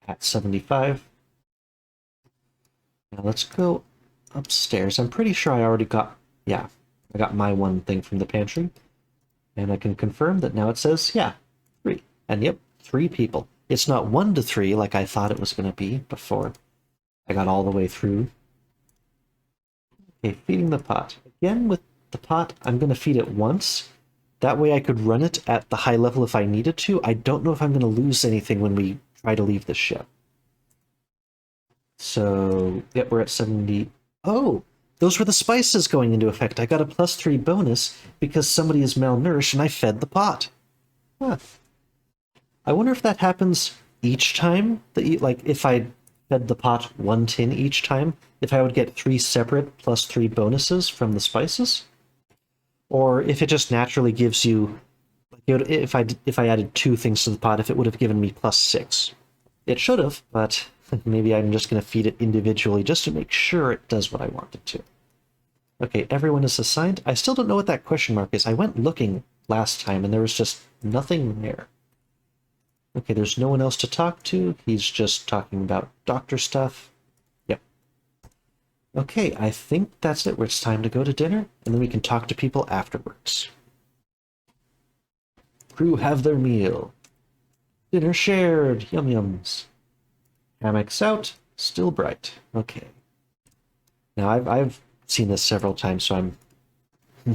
at 75. Now let's go upstairs. I'm pretty sure I already got... Yeah, I got my 1 thing from the pantry. And I can confirm that now it says, yeah, 3. And yep, 3 people. It's not 1 to 3 like I thought it was going to be before I got all the way through. Okay, feeding the pot. Again, with the pot, I'm going to feed it once. That way I could run it at the high level if I needed to. I don't know if I'm going to lose anything when we try to leave the ship. So, yep, we're at 70. Oh, those were the spices going into effect. I got a +3 bonus because somebody is malnourished and I fed the pot. Huh. I wonder if that happens each time that you, like, if I fed the pot 1 tin each time, if I would get 3 separate +3 bonuses from the spices, or if it just naturally gives you, like, if I added 2 things to the pot, if it would have given me +6. It should have, but maybe I'm just going to feed it individually just to make sure it does what I want it to. Okay, everyone is assigned. I still don't know what that question mark is. I went looking last time and there was just nothing there. Okay, there's no one else to talk to. He's just talking about doctor stuff. Yep. Okay, I think that's it. It's time to go to dinner, and then we can talk to people afterwards. Crew have their meal. Dinner shared. Yum yums. Hammocks out. Still bright. Okay. Now, I've seen this several times, so I'm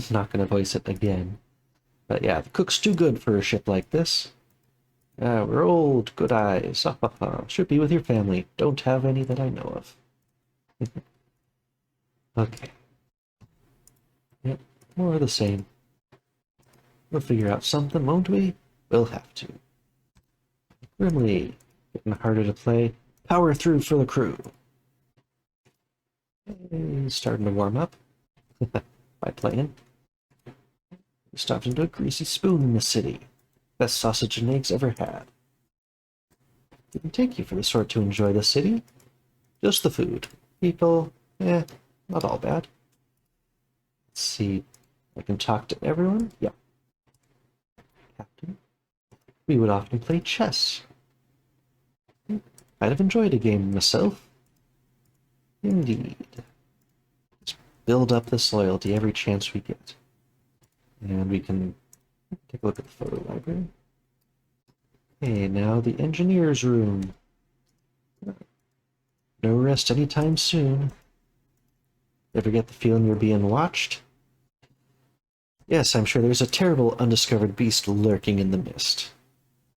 not going to voice it again. But yeah, the cook's too good for a ship like this. We're old, good eyes. Should be with your family. Don't have any that I know of. Okay. Yep, more of the same. We'll figure out something, won't we? We'll have to. Grimly, getting harder to play. Power through for the crew. Hey, starting to warm up by playing. We stopped into a greasy spoon in the city. Best sausage and eggs ever had. Didn't take you for the sort to enjoy the city. Just the food. People, not all bad. Let's see. I can talk to everyone? Yeah. Captain. We would often play chess. I'd have enjoyed a game myself. Indeed. Let's build up this loyalty every chance we get. And we can take a look at the photo library. Okay, now the engineer's room. No rest anytime soon. Ever get the feeling you're being watched? Yes, I'm sure there's a terrible undiscovered beast lurking in the mist.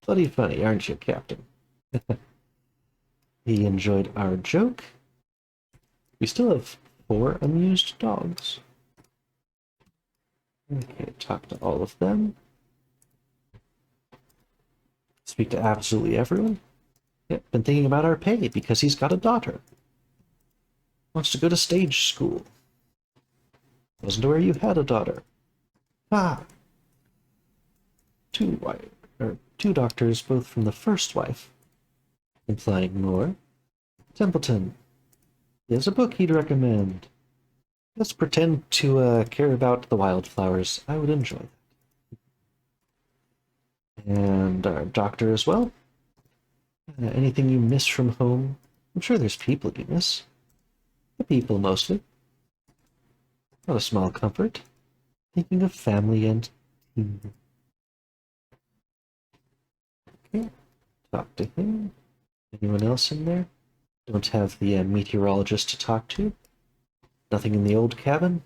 Bloody funny, aren't you, Captain? He enjoyed our joke. We still have 4 amused dogs. Okay, talk to all of them. Speak to absolutely everyone. Yep, been thinking about our pay because he's got a daughter. Wants to go to stage school. Wasn't aware you had a daughter. Ah. 2 doctors, both from the first wife. Implying more. Templeton. He has a book he'd recommend. Let's pretend to care about the wildflowers. I would enjoy that. And our doctor as well. Anything you miss from home? I'm sure there's people you miss. The people, mostly. Not a small comfort. Thinking of family and team. Okay, talk to him. Anyone else in there? Don't have the meteorologist to talk to. Nothing in the old cabin?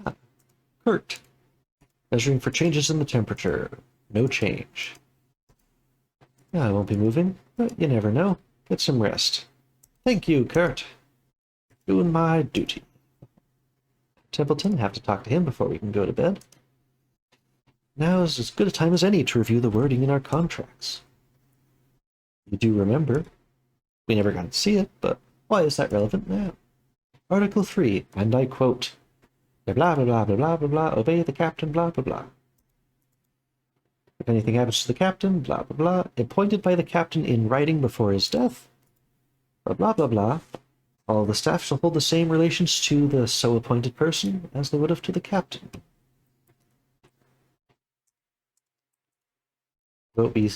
Ah, Kurt. Measuring for changes in the temperature. No change. I won't be moving, but you never know. Get some rest. Thank you, Kurt. Doing my duty. Templeton, have to talk to him before we can go to bed. Now is as good a time as any to review the wording in our contracts. You do remember. We never got to see it, but why is that relevant now? Article 3, and I quote, blah blah blah blah blah blah blah, obey the captain, blah blah blah. If anything happens to the captain, blah blah blah, appointed by the captain in writing before his death, blah blah blah blah, all the staff shall hold the same relations to the so appointed person as they would have to the captain. What we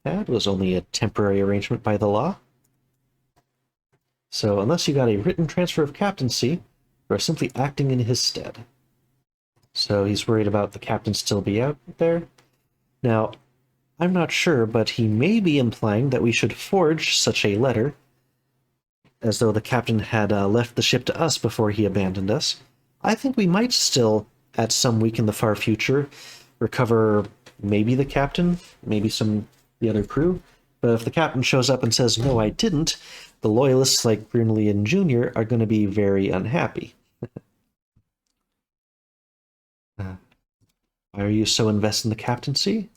had was only a temporary arrangement by the law. So unless you got a written transfer of captaincy, you are simply acting in his stead. So he's worried about the captain still be out there. Now, I'm not sure, but he may be implying that we should forge such a letter, as though the captain had left the ship to us before he abandoned us. I think we might still, at some week in the far future, recover maybe the captain, maybe the other crew. But if the captain shows up and says, no, I didn't, the loyalists like Brunley Jr. are going to be very unhappy. Why are you so invested in the captaincy?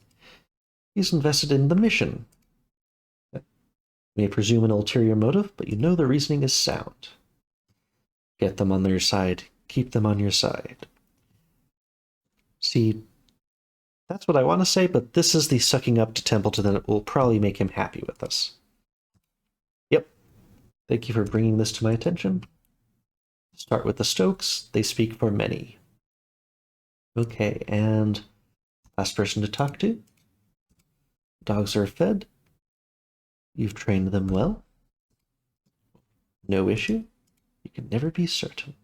He's invested in the mission. You may presume an ulterior motive, but you know the reasoning is sound. Get them on their side. Keep them on your side. See, that's what I want to say, but this is the sucking up to Templeton that will probably make him happy with us. Yep. Thank you for bringing this to my attention. Start with the Stokes. They speak for many. Okay, and last person to talk to. Dogs are fed. You've trained them well. No issue. You can never be certain.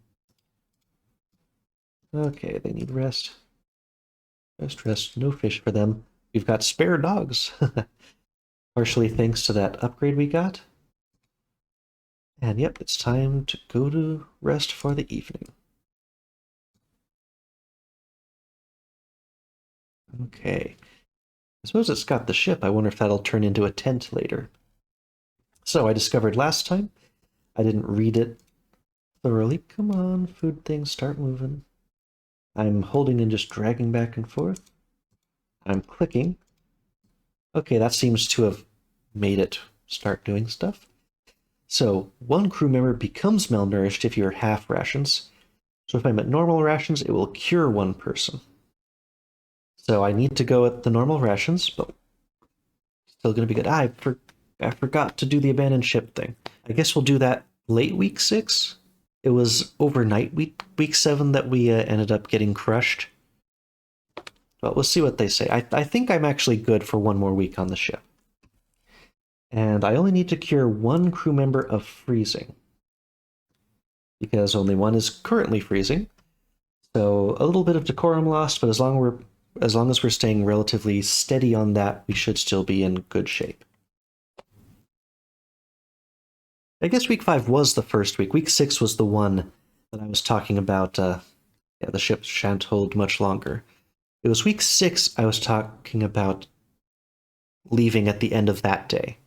Okay, they need rest. Rest, no fish for them. We've got spare dogs. Partially thanks to that upgrade we got. And yep, it's time to go to rest for the evening. Okay. I suppose it's got the ship. I wonder if that'll turn into a tent later. So I discovered last time, I didn't read it thoroughly. Come on, food things, start moving. I'm holding and just dragging back and forth. I'm clicking. Okay, that seems to have made it start doing stuff. So one crew member becomes malnourished if you're half rations. So if I'm at normal rations, it will cure one person. So I need to go at the normal rations, but still going to be good. I forgot to do the abandoned ship thing. I guess we'll do that late week 6. It was overnight week 7 that we ended up getting crushed. But we'll see what they say. I think I'm actually good for one more week on the ship. And I only need to cure one crew member of freezing, because only one is currently freezing. So a little bit of decorum lost, but as long as we're staying relatively steady on that, we should still be in good shape. I guess week 5 was the first week. Week 6 was the one that I was talking about. The ship shan't hold much longer. It was week 6 I was talking about leaving at the end of that day.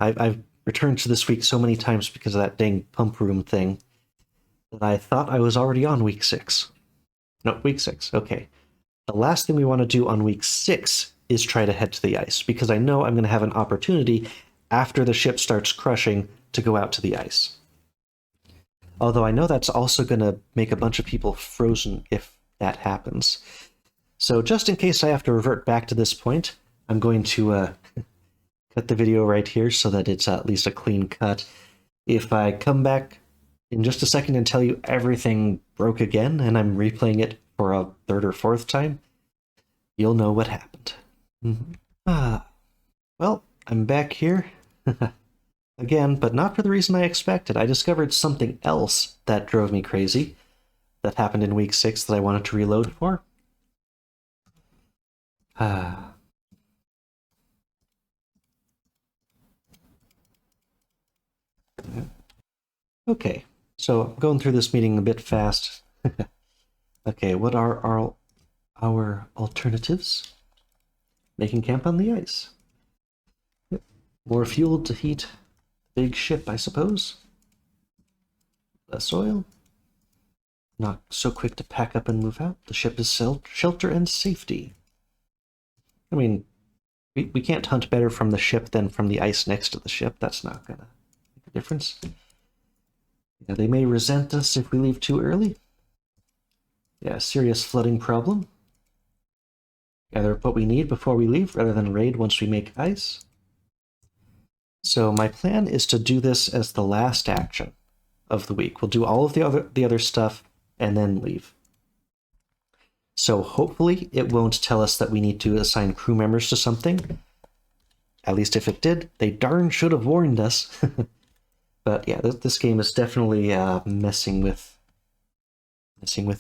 I've returned to this week so many times because of that dang pump room thing that I thought I was already on week 6. No, week 6. Okay. The last thing we want to do on week 6 is try to head to the ice, because I know I'm going to have an opportunity after the ship starts crushing to go out to the ice. Although I know that's also going to make a bunch of people frozen if that happens. So just in case I have to revert back to this point, I'm going to cut the video right here so that it's at least a clean cut. If I come back in just a second and tell you everything broke again and I'm replaying it for a 3rd or 4th time, you'll know what happened. Well, I'm back here again, but not for the reason I expected. I discovered something else that drove me crazy that happened in week 6 that I wanted to reload for. Okay, so I'm going through this meeting a bit fast. Okay, what are our alternatives? Making camp on the ice. Yep. More fuel to heat the big ship, I suppose. Less oil. Not so quick to pack up and move out. The ship is shelter and safety. I mean, we can't hunt better from the ship than from the ice next to the ship. That's not gonna make a difference. Yeah, they may resent us if we leave too early. Yeah, serious flooding problem. Gather up what we need before we leave, rather than raid once we make ice. So my plan is to do this as the last action of the week. We'll do all of the other stuff and then leave. So hopefully it won't tell us that we need to assign crew members to something. At least if it did, they darn should have warned us. But yeah, this game is definitely messing with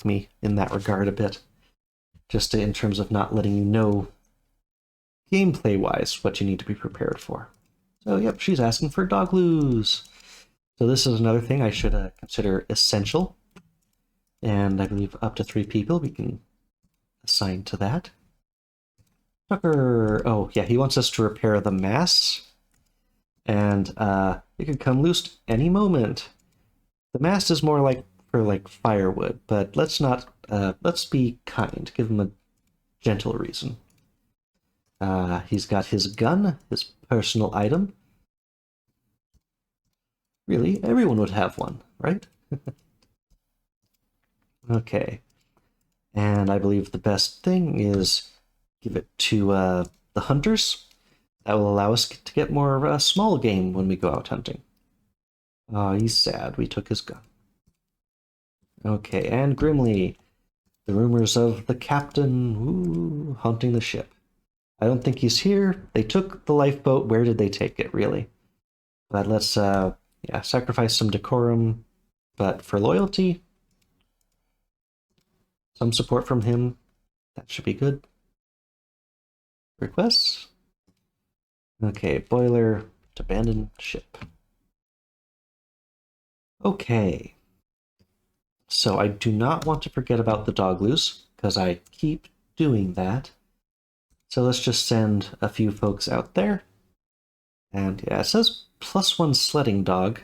me in that regard a bit. Just in terms of not letting you know gameplay-wise what you need to be prepared for. So yep, she's asking for dog loos. So this is another thing I should consider essential. And I believe up to 3 people we can assign to that. Tucker, oh yeah, he wants us to repair the masts. And it could come loose any moment. The mast is more like for like firewood, but let's be kind. Give him a gentle reason. He's got his gun, his personal item. Really, everyone would have one, right? Okay. And I believe the best thing is give it to the hunters. That will allow us to get more small game when we go out hunting. He's sad. We took his gun. Okay, and Grimly. The rumors of the captain haunting the ship. I don't think he's here. They took the lifeboat. Where did they take it, really? But let's, sacrifice some decorum. But for loyalty, some support from him. That should be good. Requests? Okay, boiler to abandon ship. Okay. So I do not want to forget about the dog loose, because I keep doing that. So let's just send a few folks out there. And yeah, it says +1 sledding dog.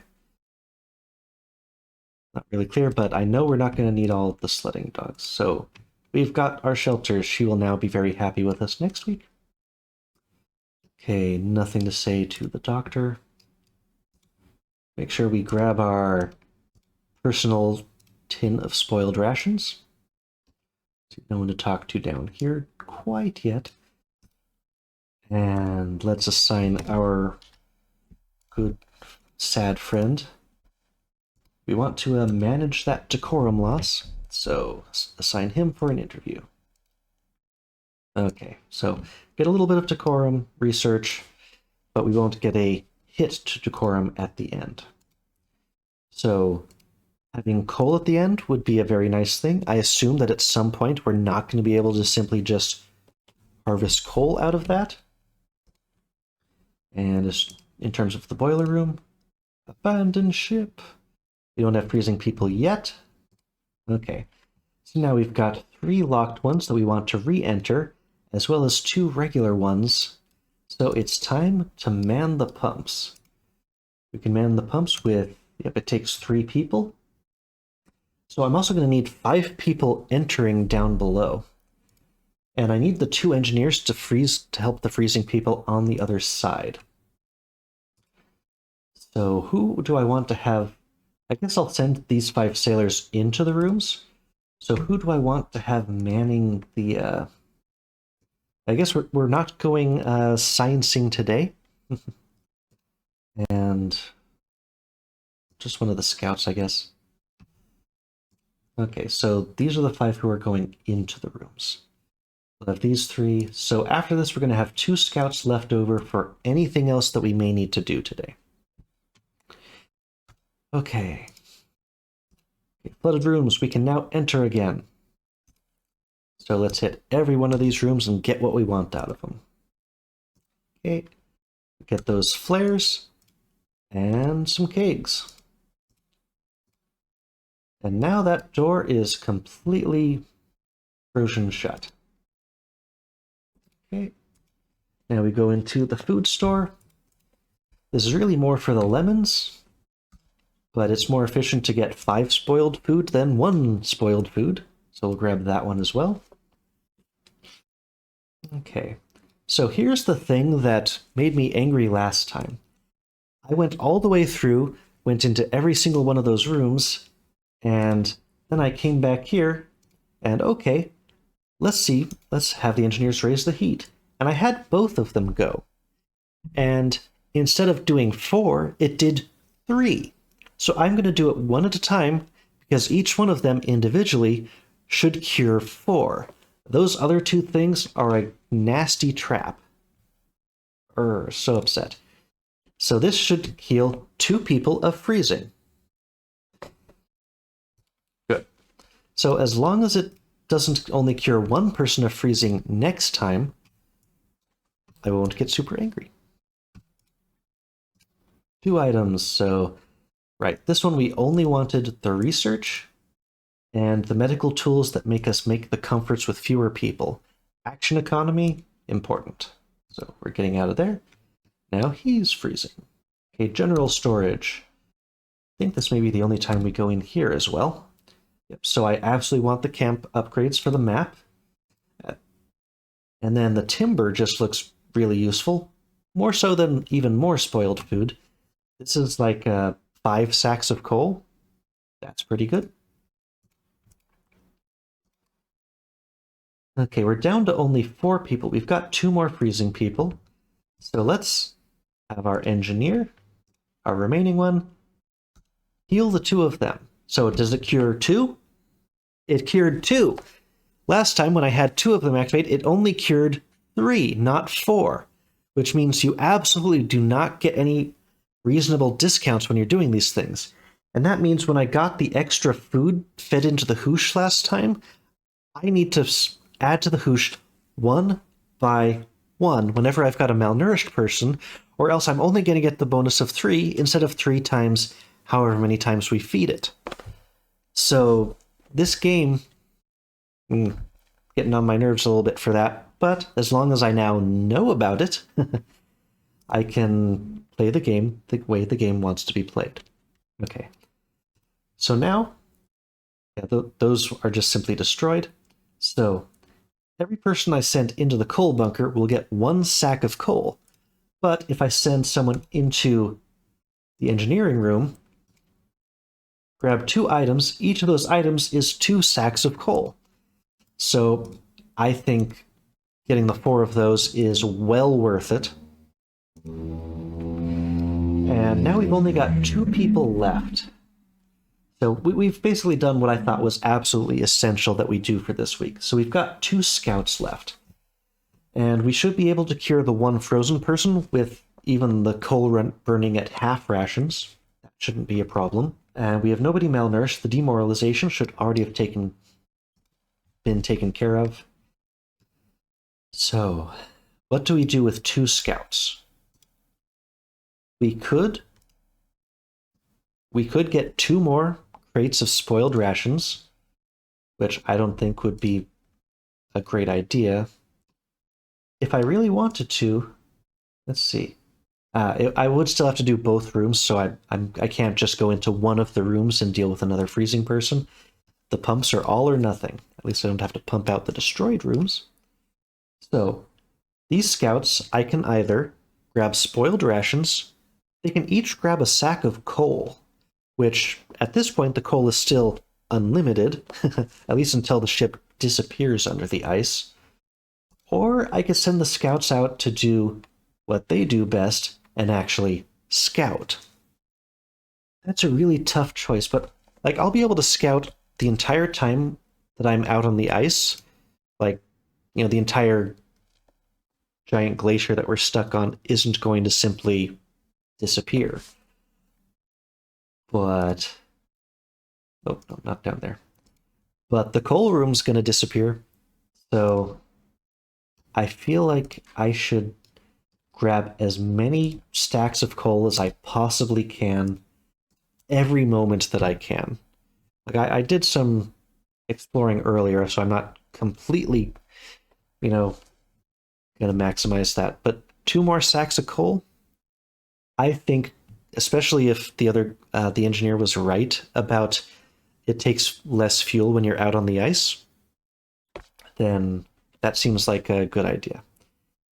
Not really clear, but I know we're not going to need all of the sledding dogs. So we've got our shelters. She will now be very happy with us next week. Okay, nothing to say to the doctor. Make sure we grab our personal tin of spoiled rations. No one to talk to down here quite yet. And let's assign our good, sad friend. We want to manage that decorum loss, so assign him for an interview. Okay, so get a little bit of decorum research, but we won't get a hit to decorum at the end. So having coal at the end would be a very nice thing. I assume that at some point we're not going to be able to simply just harvest coal out of that. And in terms of the boiler room, abandon ship. We don't have freezing people yet. Okay, so now we've got 3 locked ones that we want to re-enter, as well as 2 regular ones. So it's time to man the pumps. We can man the pumps with, yep, it takes 3 people. So I'm also going to need 5 people entering down below. And I need the 2 engineers to help the freezing people on the other side. So who do I want to have? I guess I'll send these 5 sailors into the rooms. So who do I want to have manning the... I guess we're not going sciencing today. And just one of the scouts, I guess. Okay, so these are the 5 who are going into the rooms. We'll have these 3. So after this, we're going to have 2 scouts left over for anything else that we may need to do today. Okay. Flooded rooms, we can now enter again. So let's hit every one of these rooms and get what we want out of them. Okay. Get those flares and some kegs. And now that door is completely frozen shut. Okay. Now we go into the food store. This is really more for the lemons, but it's more efficient to get 5 spoiled food than 1 spoiled food. So we'll grab that one as well. Okay, so here's the thing that made me angry last time. I went all the way through, went into every single one of those rooms, and then I came back here, and okay, let's have the engineers raise the heat. And I had both of them go. And instead of doing 4, it did 3. So I'm going to do it one at a time, because each one of them individually should cure 4. Those other 2 things are a nasty trap. So upset. So this should heal 2 people of freezing. Good. So as long as it doesn't only cure 1 person of freezing next time, I won't get super angry. 2 items, so... Right, this one we only wanted the research and the medical tools that make us make the comforts with fewer people. Action economy, important. So we're getting out of there. Now he's freezing. Okay, general storage. I think this may be the only time we go in here as well. Yep, so I absolutely want the camp upgrades for the map. And then the timber just looks really useful. More so than even more spoiled food. This is like 5 sacks of coal. That's pretty good. Okay, we're down to only 4 people. We've got 2 more freezing people. So let's have our engineer, our remaining one, heal the 2 of them. So does it cure 2? It cured 2. Last time when I had 2 of them activate, it only cured 3, not 4. Which means you absolutely do not get any reasonable discounts when you're doing these things. And that means when I got the extra food fed into the hoosh last time, I need to add to the hoosh 1 by 1 whenever I've got a malnourished person, or else I'm only going to get the bonus of 3 instead of 3 times however many times we feed it. So this game, getting on my nerves a little bit for that, but as long as I now know about it, I can play the game the way the game wants to be played. Okay. So now, yeah, those are just simply destroyed. So every person I send into the coal bunker will get 1 sack of coal. But if I send someone into the engineering room, grab 2 items, each of those items is 2 sacks of coal. So I think getting the 4 of those is well worth it. And now we've only got 2 people left. So we've basically done what I thought was absolutely essential that we do for this week. So we've got 2 scouts left. And we should be able to cure the 1 frozen person with even the coal burning at half rations. That shouldn't be a problem. And we have nobody malnourished. The demoralization should already have been taken care of. So, what do we do with 2 scouts? We could get 2 more crates of spoiled rations, which I don't think would be a great idea. If I really wanted to, let's see. I would still have to do both rooms, so I can't just go into one of the rooms and deal with another freezing person. The pumps are all or nothing. At least I don't have to pump out the destroyed rooms. So these scouts, I can either grab spoiled rations. They can each grab a sack of coal, which at this point the coal is still unlimited, at least until the ship disappears under the ice. Or I could send the scouts out to do what they do best and actually scout. That's a really tough choice, but like I'll be able to scout the entire time that I'm out on the ice, like, the entire giant glacier that we're stuck on isn't going to simply disappear. But oh no, not down there. But the coal room's going to disappear, so I feel like I should grab as many stacks of coal as I possibly can every moment that I can. Like I did some exploring earlier, so I'm not completely, going to maximize that. But 2 more sacks of coal, I think, especially if the engineer was right about it takes less fuel when you're out on the ice, then that seems like a good idea.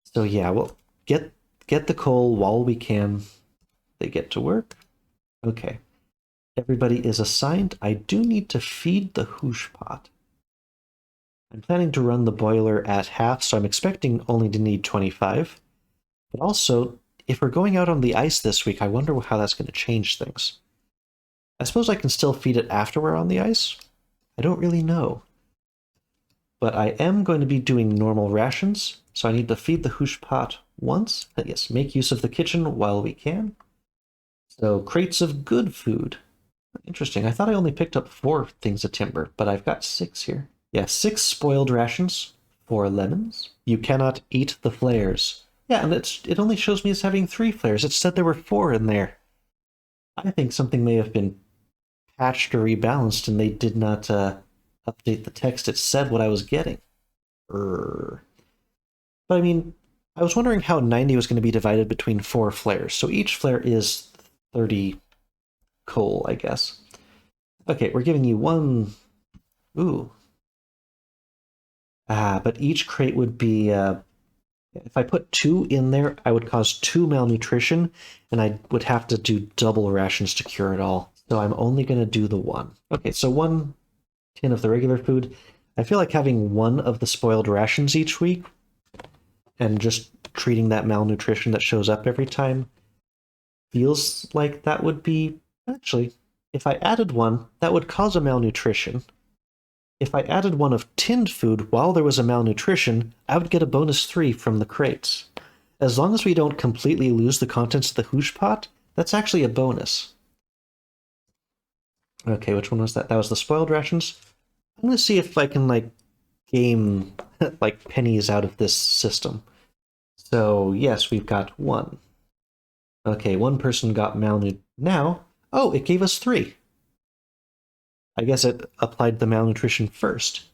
So yeah, we'll get the coal while we can. They get to work. Okay. Everybody is assigned. I do need to feed the hoosh pot. I'm planning to run the boiler at half, so I'm expecting only to need 25. But also, if we're going out on the ice this week, I wonder how that's going to change things. I suppose I can still feed it after we're on the ice? I don't really know. But I am going to be doing normal rations, so I need to feed the hoosh pot once. Yes, make use of the kitchen while we can. So, crates of good food. Interesting. I thought I only picked up 4 things of timber, but I've got 6 here. Yeah, 6 spoiled rations, 4 lemons. You cannot eat the flares. Yeah, and it only shows me as having 3 flares. It said there were 4 in there. I think something may have been patched or rebalanced, and they did not update the text. It said what I was getting. But I mean, I was wondering how 90 was going to be divided between 4 flares. So each flare is 30 coal, I guess. Okay, we're giving you 1. Ooh. But each crate would be, if I put 2 in there, I would cause 2 malnutrition, and I would have to do double rations to cure it all. So I'm only going to do the 1. Okay, so 1 tin of the regular food. I feel like having 1 of the spoiled rations each week and just treating that malnutrition that shows up every time feels like that would be... Actually, if I added 1, that would cause a malnutrition. If I added 1 of tinned food while there was a malnutrition, I would get a bonus 3 from the crates. As long as we don't completely lose the contents of the hoosh pot, that's actually a bonus. Okay, which one was that? That was the spoiled rations. I'm going to see if I can, game, pennies out of this system. So, yes, we've got 1. Okay, 1 person got malnutrition. Now, oh, it gave us 3. I guess it applied the malnutrition first.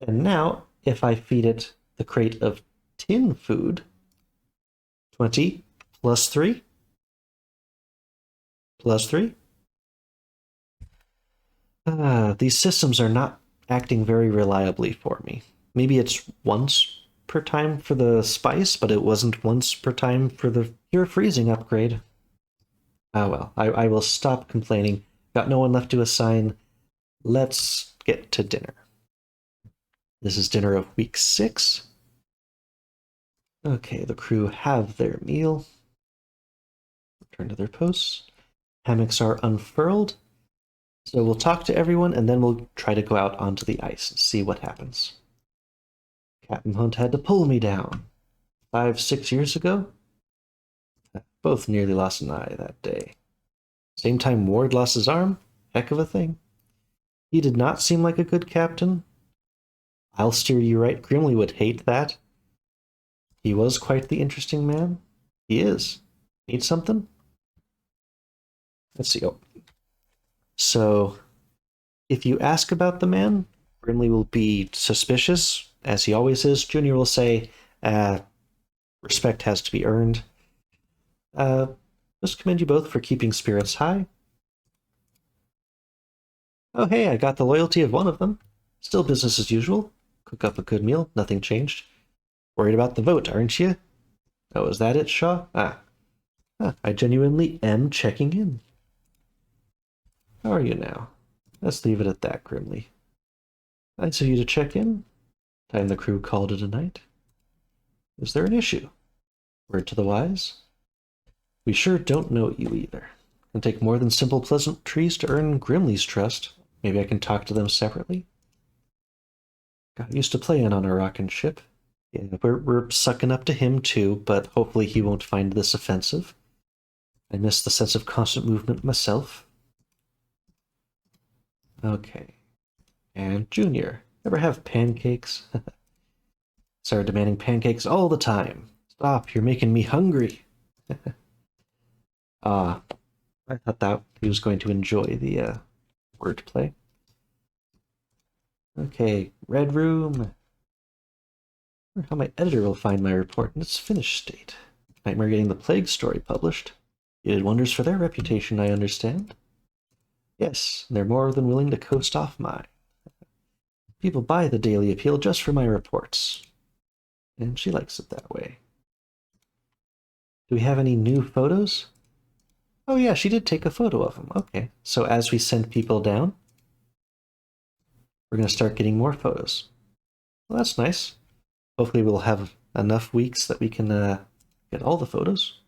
And now, if I feed it the crate of tin food, 20 plus 3 plus 3. These systems are not acting very reliably for me. Maybe it's once per time for the spice, but it wasn't once per time for the pure freezing upgrade. Ah well, I will stop complaining. Got no one left to assign. Let's get to dinner. This is dinner of week 6. Okay, the crew have their meal. Return to their posts. Hammocks are unfurled. So we'll talk to everyone and then we'll try to go out onto the ice and see what happens. Captain Hunt had to pull me down 5, 6 years ago. Both nearly lost an eye that day. Same time Ward lost his arm. Heck of a thing. He did not seem like a good captain. I'll steer you right. Grimly would hate that. He was quite the interesting man. He is. Need something? Let's see. Oh. So, if you ask about the man, Grimly will be suspicious, as he always is. Junior will say, respect has to be earned. Just commend you both for keeping spirits high. Oh, hey, I got the loyalty of one of them. Still business as usual. Cook up a good meal, nothing changed. Worried about the vote, aren't you? Oh, is that it, Shaw? I genuinely am checking in. How are you now? Let's leave it at that, Grimly. Nice of you to check in. Time the crew called it a night. Is there an issue? Word to the wise? We sure don't know you either. Can take more than simple pleasantries to earn Grimly's trust. Maybe I can talk to them separately. Got used to playing on a rockin' ship. Yeah, we're sucking up to him too, but hopefully he won't find this offensive. I miss the sense of constant movement myself. Okay. And Junior, ever have pancakes? Started demanding pancakes all the time. Stop, you're making me hungry. I thought that he was going to enjoy the wordplay. Okay, Red Room. I wonder how my editor will find my report in its finished state. Nightmare getting the Plague story published. You did wonders for their reputation, I understand. Yes, they're more than willing to coast off mine. People buy the Daily Appeal just for my reports. And she likes it that way. Do we have any new photos? Oh yeah, she did take a photo of him. Okay, so as we send people down, we're going to start getting more photos. Well, that's nice. Hopefully we'll have enough weeks that we can get all the photos.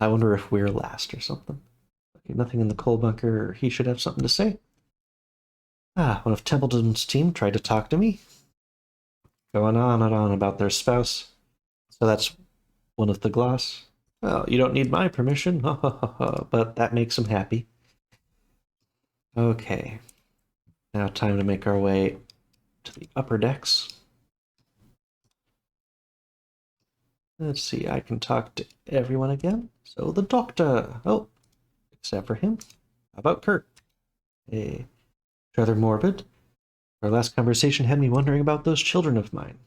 I wonder if we're last or something. Okay, nothing in the coal bunker. He should have something to say. One of Templeton's team tried to talk to me. Going on and on about their spouse. So that's one of the gloss. Well, you don't need my permission, but that makes him happy. Okay. Now time to make our way to the upper decks. Let's see, I can talk to everyone again. So the doctor. Oh, except for him. How about Kurt? Hey, rather morbid. Our last conversation had me wondering about those children of mine.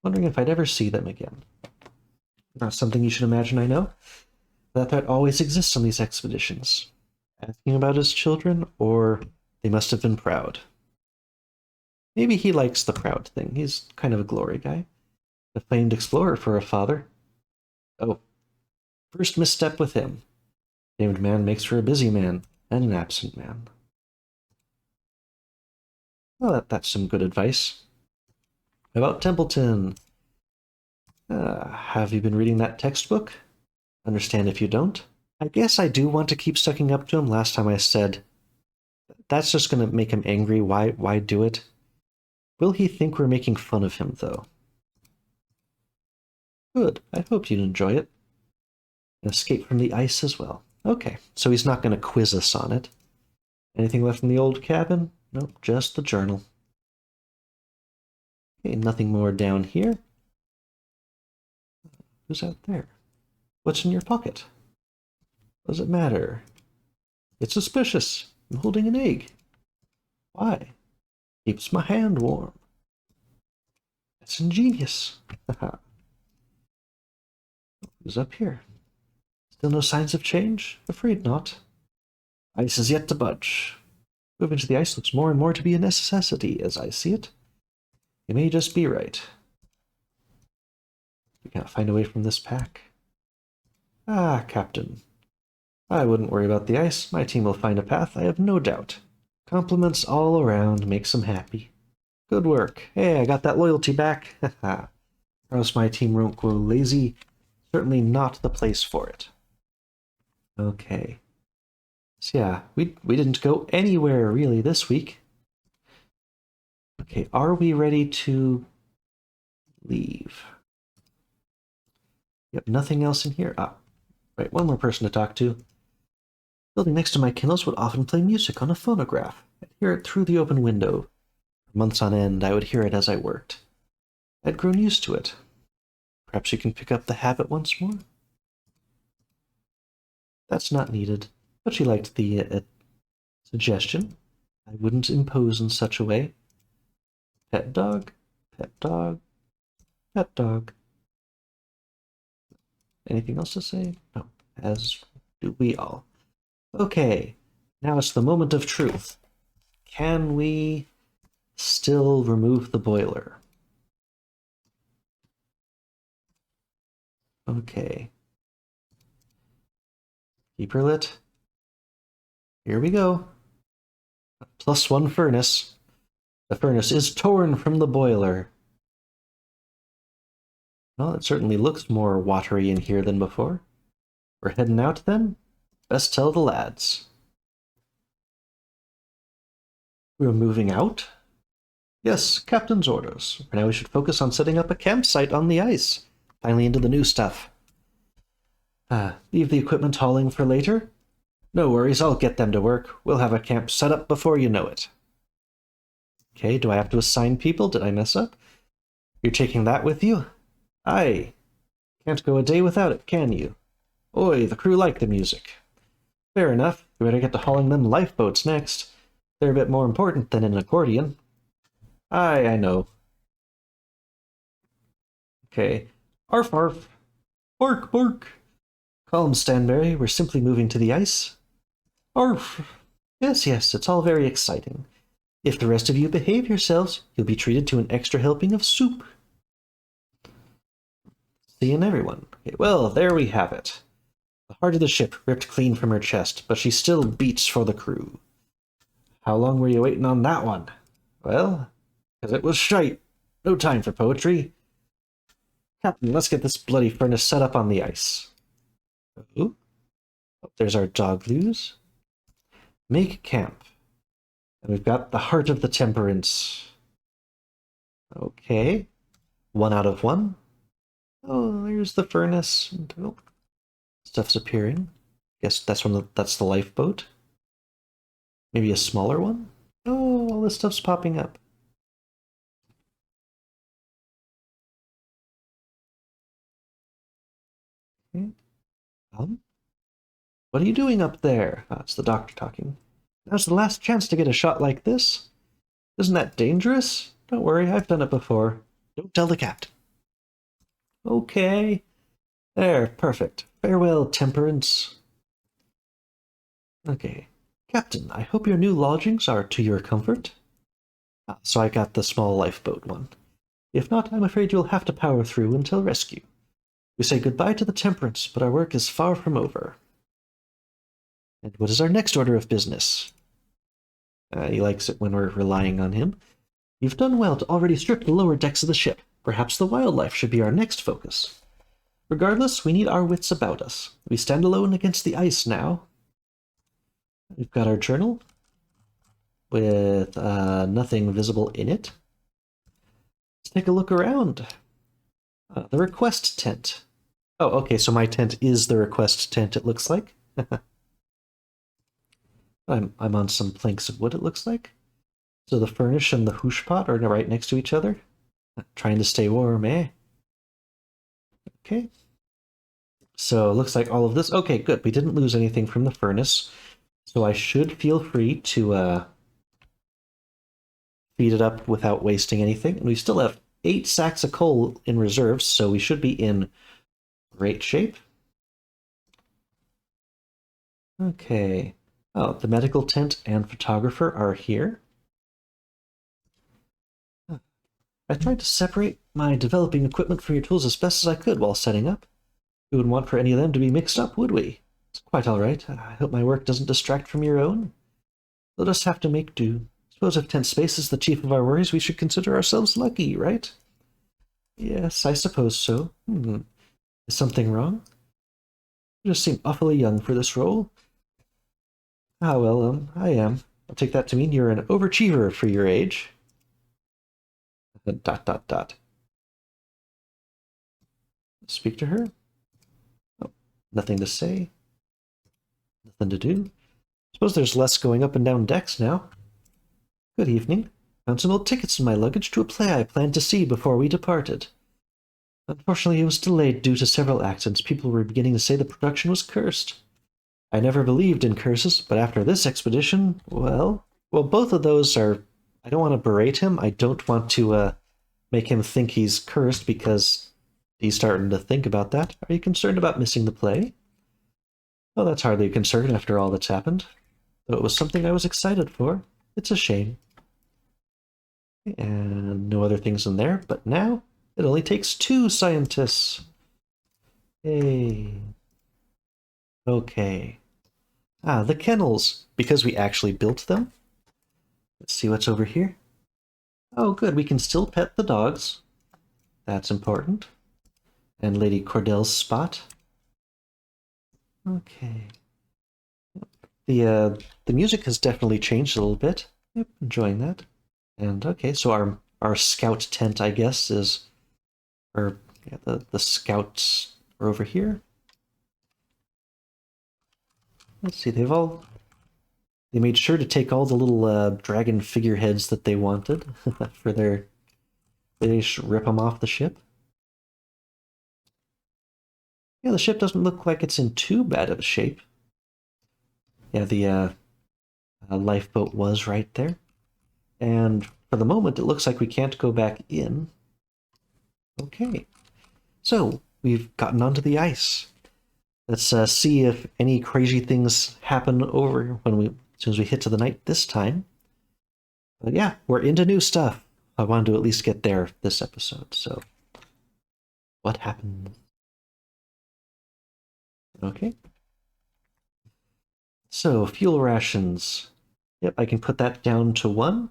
Wondering if I'd ever see them again. Not something you should imagine I know. That threat always exists on these expeditions. Asking about his children, or they must have been proud. Maybe he likes the proud thing. He's kind of a glory guy. A famed explorer for a father. Oh, first misstep with him. Famed man makes for a busy man, and an absent man. Well, that's some good advice. About Templeton. Have you been reading that textbook? Understand if you don't. I guess I do want to keep sucking up to him. Last time I said, that's just going to make him angry. Why do it? Will he think we're making fun of him, though? Good. I hope you'd enjoy it. An escape from the ice as well. Okay, so he's not going to quiz us on it. Anything left in the old cabin? Nope, just the journal. Okay, nothing more down here. Who's out there? What's in your pocket? Does it matter? It's suspicious. I'm holding an egg. Why? Keeps my hand warm. That's ingenious. Who's up here? Still no signs of change? Afraid not. Ice is yet to budge. Moving to the ice looks more and more to be a necessity, as I see it. You may just be right. We can't find a way from this pack. Ah, Captain. I wouldn't worry about the ice. My team will find a path, I have no doubt. Compliments all around makes them happy. Good work. Hey, I got that loyalty back. Haha. Or else my team won't grow lazy. Certainly not the place for it. Okay. So yeah, we didn't go anywhere really this week. Okay, are we ready to leave? Yep, nothing else in here. Ah, right, one more person to talk to. Building next to my kennels would often play music on a phonograph. I'd hear it through the open window. For months on end, I would hear it as I worked. I'd grown used to it. Perhaps you can pick up the habit once more? That's not needed, but she liked the suggestion. I wouldn't impose in such a way. Pet dog, pet dog, pet dog. Anything else to say? No, as do we all. Okay, now it's the moment of truth. Can we still remove the boiler? Okay. Keep her lit. Here we go. +1 furnace. The furnace is torn from the boiler. Well, it certainly looks more watery in here than before. We're heading out then? Best tell the lads. We're moving out? Yes, Captain's orders. For now we should focus on setting up a campsite on the ice. Finally into the new stuff. Leave the equipment hauling for later? No worries, I'll get them to work. We'll have a camp set up before you know it. Okay, do I have to assign people? Did I mess up? You're taking that with you? Aye. Can't go a day without it, can you? Oi, the crew like the music. Fair enough. We better get to hauling them lifeboats next. They're a bit more important than an accordion. Aye, I know. Okay. Arf, arf. Bark, bark. Calm, Stanberry. We're simply moving to the ice. Arf. Yes, yes, it's all very exciting. If the rest of you behave yourselves, you'll be treated to an extra helping of soup. Seeing everyone. Okay, well, there we have it. The heart of the ship ripped clean from her chest, but she still beats for the crew. How long were you waiting on that one? Well, because it was shite. No time for poetry. Captain, let's get this bloody furnace set up on the ice. Oh, there's our dog news. Make camp. And we've got the heart of the temperance. Okay. 1 out of 1. Oh, there's the furnace. Oh, stuff's appearing. Guess that's the lifeboat. Maybe a smaller one? Oh, all this stuff's popping up. Okay. What are you doing up there? Oh, it's the doctor talking. Now's the last chance to get a shot like this. Isn't that dangerous? Don't worry, I've done it before. Don't tell the captain. Okay. There, perfect. Farewell, Temperance. Okay. Captain, I hope your new lodgings are to your comfort. So I got the small lifeboat one. If not, I'm afraid you'll have to power through until rescue. We say goodbye to the Temperance, but our work is far from over. And what is our next order of business? He likes it when we're relying on him. You've done well to already strip the lower decks of the ship. Perhaps the wildlife should be our next focus. Regardless, we need our wits about us. We stand alone against the ice now. We've got our journal with nothing visible in it. Let's take a look around. The request tent. Oh, okay, so my tent is the request tent, it looks like. I'm on some planks of wood, it looks like. So the furnace and the hoosh pot are right next to each other. Trying to stay warm, eh? Okay. So it looks like all of this. Okay, good. We didn't lose anything from the furnace. So I should feel free to feed it up without wasting anything. And we still have 8 sacks of coal in reserve, so we should be in great shape. Okay. Oh, the medical tent and photographer are here. I tried to separate my developing equipment from your tools as best as I could while setting up. We wouldn't want for any of them to be mixed up, would we? It's quite all right. I hope my work doesn't distract from your own. Let us have to make do. Suppose if tent space is the chief of our worries, we should consider ourselves lucky, right? Yes, I suppose so. Is something wrong? You just seem awfully young for this role. Ah, well, I am. I'll take that to mean you're an overachiever for your age. Dot, dot, dot. Speak to her? Oh, nothing to say. Nothing to do. Suppose there's less going up and down decks now. Good evening. Found some old tickets in my luggage to a play I planned to see before we departed. Unfortunately, it was delayed due to several accidents. People were beginning to say the production was cursed. I never believed in curses, but after this expedition, well, both of those are... I don't want to berate him. I don't want to make him think he's cursed because he's starting to think about that. Are you concerned about missing the play? Well, that's hardly a concern after all that's happened. Though it was something I was excited for. It's a shame. And no other things in there, but now it only takes 2 scientists. Hey. Okay. Ah, the kennels, because we actually built them. Let's see what's over here. Oh, good, we can still pet the dogs. That's important. And Lady Cordell's spot. Okay. The music has definitely changed a little bit. Yep, enjoying that. And okay, so our scout tent, I guess, is... Or, yeah, the scouts are over here. Let's see, they made sure to take all the little dragon figureheads that they wanted for their... They just rip them off the ship. Yeah, the ship doesn't look like it's in too bad of a shape. Yeah, the lifeboat was right there. And for the moment, it looks like we can't go back in. Okay. So, we've gotten onto the ice. Let's see if any crazy things happen over as soon as we hit to the night this time. But yeah, we're into new stuff. I wanted to at least get there this episode, so... What happened? Okay. So, fuel rations. Yep, I can put that down to 1.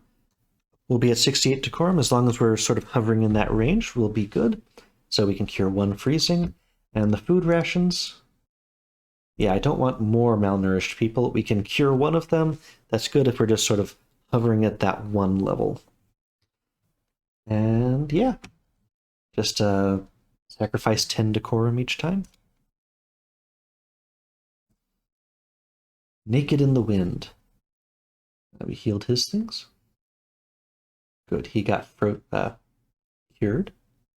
We'll be at 68 decorum. As long as we're sort of hovering in that range, we'll be good. So we can cure 1 freezing. And the food rations... Yeah, I don't want more malnourished people. We can cure 1 of them. That's good if we're just sort of hovering at that 1 level. And yeah, just sacrifice 10 decorum each time. Naked in the wind. We healed his things. Good, he got cured.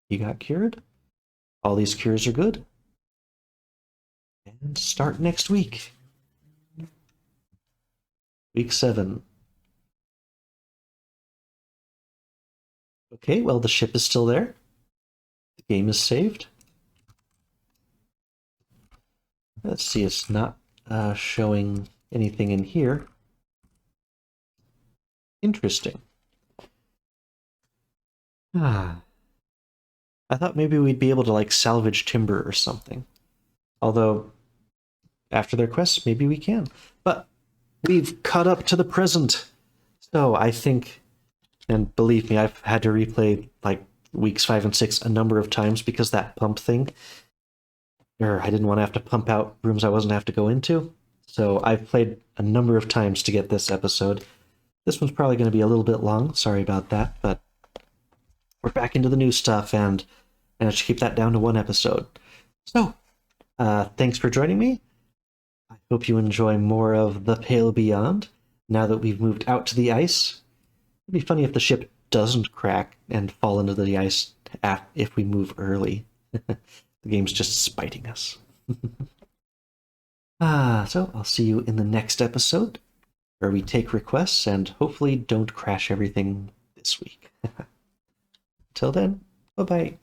He got cured. All these cures are good. And start next week. Week 7. Okay, well, the ship is still there. The game is saved. Let's see, it's not showing anything in here. Interesting. I thought maybe we'd be able to, like, salvage timber or something. Although, after their quests, maybe we can. But we've caught up to the present. So I think, and believe me, I've had to replay, like, weeks 5 and 6 a number of times because that pump thing. Or I didn't want to have to pump out rooms I wasn't have to go into. So I've played a number of times to get this episode. This one's probably going to be a little bit long. Sorry about that, but we're back into the new stuff and managed to keep that down to 1 episode. So, thanks for joining me. I hope you enjoy more of The Pale Beyond now that we've moved out to the ice. It'd be funny if the ship doesn't crack and fall into the ice if we move early. The game's just spiting us. So I'll see you in the next episode, where we take requests and hopefully don't crash everything this week. Till then, bye-bye.